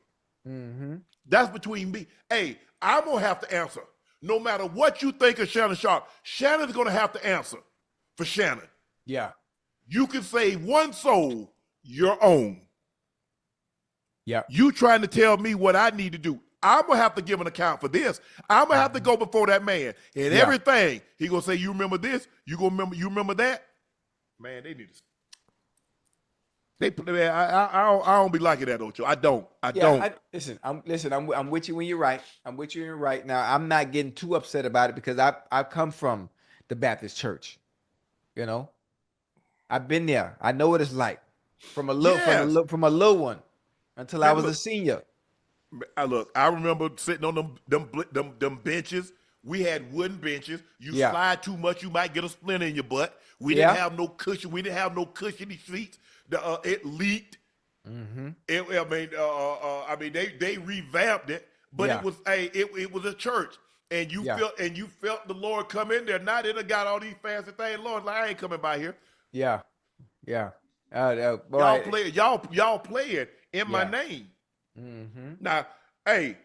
Mm-hmm. That's between me. Hey, I'm gonna have to answer. No matter what you think of Shannon Sharpe, Shannon's gonna have to answer for Shannon. Yeah. You can save one soul, your own. Yeah. You trying to tell me what I need to do. I'm going to have to give an account for this. I'm going to have to go before that man. And everything, he going to say, you remember this? You remember that? Man, they need to. I don't be liking that, Ocho. I don't. Listen, I'm with you when you're right. I'm with you when you're right. Now, I'm not getting too upset about it because I come from the Baptist church. I've been there. I know what it's like from a little one until I was a senior. I remember sitting on them benches. We had wooden benches. You slide too much, you might get a splinter in your butt. We didn't have no cushion. We didn't have no cushiony seats. It leaked. Mm-hmm. They revamped it, but it was a church, and you felt the Lord come in there. Now they done got all these fancy things. Lord, like, I ain't coming by here. Yeah. Y'all play it in my name. Mm-hmm. Now, hey,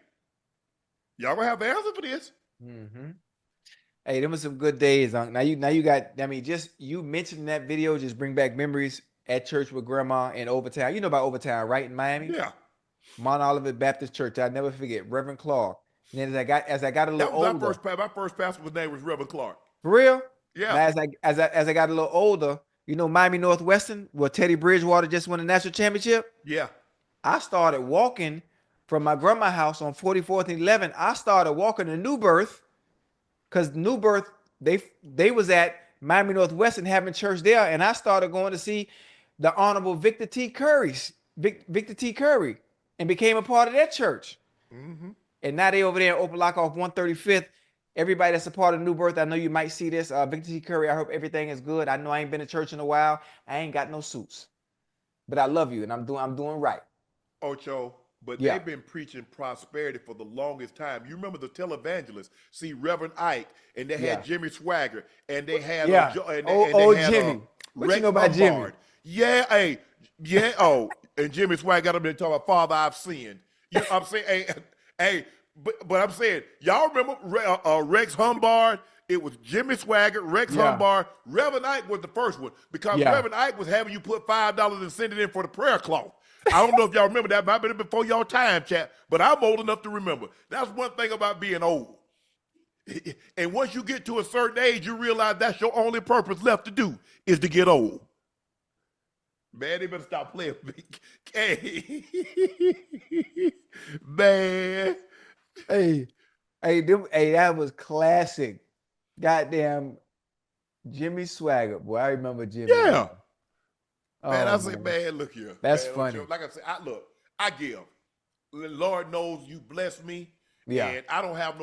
y'all gonna have to answer for this. Mm-hmm. Hey, them were some good days, Unc. Now you got. Just you mentioning that video just bring back memories at church with Grandma in Overtown. You know about Overtown, right, in Miami? Yeah. Mount Olivet Baptist Church. I'll never forget Reverend Clark. And then as I got a little older, my first pastor's name was Reverend Clark. For real? Yeah. Now, as I got a little older, Miami Northwestern, where Teddy Bridgewater just won a national championship. Yeah. I started walking from my grandma's house on 44th and 11th. I started walking to New Birth because New Birth, they was at Miami Northwestern having church there, and I started going to see the Honorable Victor T. Curry, and became a part of that church. Mm-hmm. And now they over there in Open Lock off 135th. Everybody that's a part of New Birth, I know you might see this. Victor T. Curry, I hope everything is good. I know I ain't been to church in a while. I ain't got no suits. But I love you, and I'm doing right. Ocho, but they've been preaching prosperity for the longest time. You remember the televangelists, see Reverend Ike, and they had Jimmy Swagger, and they had Jimmy. What you know about Jimmy? Yeah, and Jimmy Swagger got up there talking about Father, I've sinned. You know what I'm saying? But I'm saying, y'all remember Rex Humbard? It was Jimmy Swagger, Rex Humbard. Reverend Ike was the first one because Reverend Ike was having you put $5 and send it in for the prayer cloth. I don't know if y'all remember that. Might have been before y'all time, chat, but I'm old enough to remember. That's one thing about being old. And once you get to a certain age, you realize that's your only purpose left to do is to get old. Man, they better stop playing me. Hey, man. Hey, that was classic. Goddamn Jimmy Swagger. Boy, I remember Jimmy. Yeah. Man, I say, man, look here. That's man, funny. Like I said, I give. The Lord knows you bless me. Yeah. And I don't have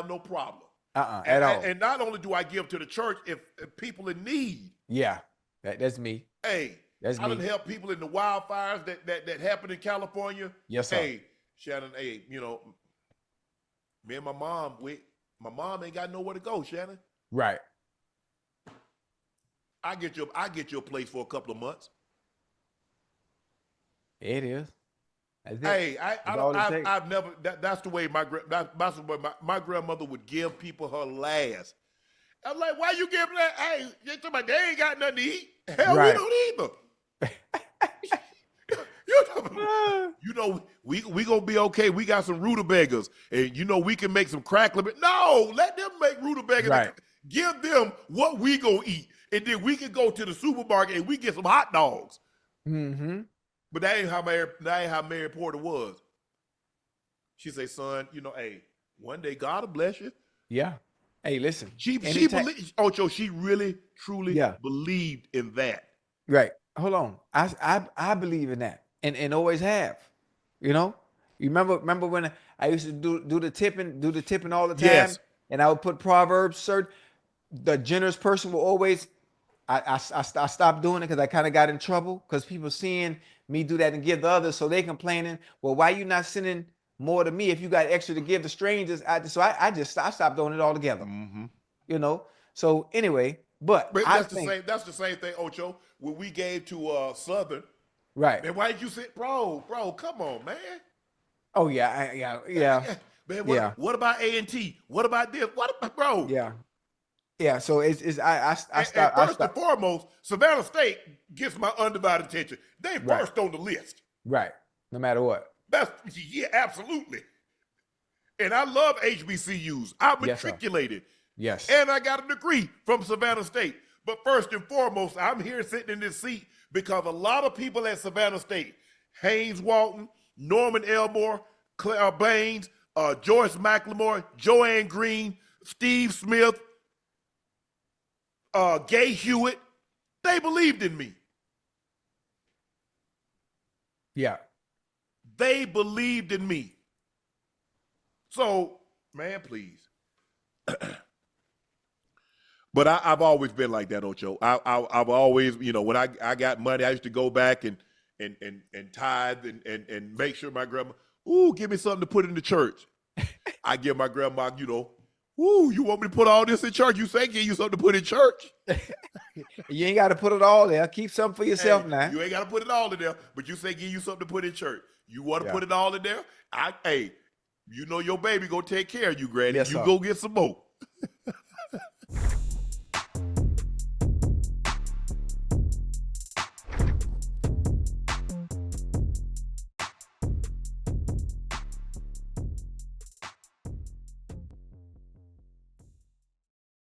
no problem. At all. And not only do I give to the church, if people in need. Yeah, that's me. Hey, that's I me. done help people in the wildfires that happened in California. Yes, sir. Hey, Shannon, hey, you know, me and my mom ain't got nowhere to go, Shannon. Right. I get you a place for a couple of months. It is. That's it. Hey, I've never. That's the way my grandmother would give people her last. I'm like, why you giving that? Hey, you talking about they ain't got nothing to eat? Hell, Right. we don't either. You know, we gonna be okay. We got some rutabagas, and you know we can make some crackling. But no, let them make rutabagas. Right. Give them what we gonna eat, and then we can go to the supermarket and we get some hot dogs. Mm-hmm. But that ain't how Mary Porter was. She say, son, you know, hey, one day God will bless you. Yeah. Hey, listen. She believed, Ocho, she really, truly believed in that. Right. Hold on. I believe in that. And always have. You know? You remember when I used to do the tipping all the time? Yes. And I would put Proverbs, the generous person will always I stopped doing it because I kind of got in trouble because people seeing me do that and give the others, so they complaining, well, why you not sending more to me if you got extra to give to strangers? I stopped doing it altogether. Mm-hmm. You know. So anyway, but that's the same thing, Ocho. When we gave to Southern, right? Man, why did you say, bro? Come on, man. Oh yeah. Man, what about A&T? What about this? What about, bro? Yeah. So I stopped. First and foremost, Savannah State gets my undivided attention. They first on the list. Right. No matter what. Absolutely. And I love HBCUs. I'm matriculated. Yes. And I got a degree from Savannah State. But first and foremost, I'm here sitting in this seat because a lot of people at Savannah State, Haynes Walton, Norman Elmore, Claire Baines, Joyce McLemore, Joanne Green, Steve Smith, Gay Hewitt, they believed in me. Yeah. They believed in me. So, man, please. But I've always been like that, Ocho. I've always, you know, when I got money, I used to go back and tithe and make sure my grandma, give me something to put in the church. I give my grandma, you know, you want me to put all this in church? You say give you something to put in church. You ain't got to put it all there. Keep something for yourself now. You ain't got to put it all in there, but you say give you something to put in church. You want to put it all in there? You know your baby gonna take care of you, Granny. Yes, you sir. go get some more.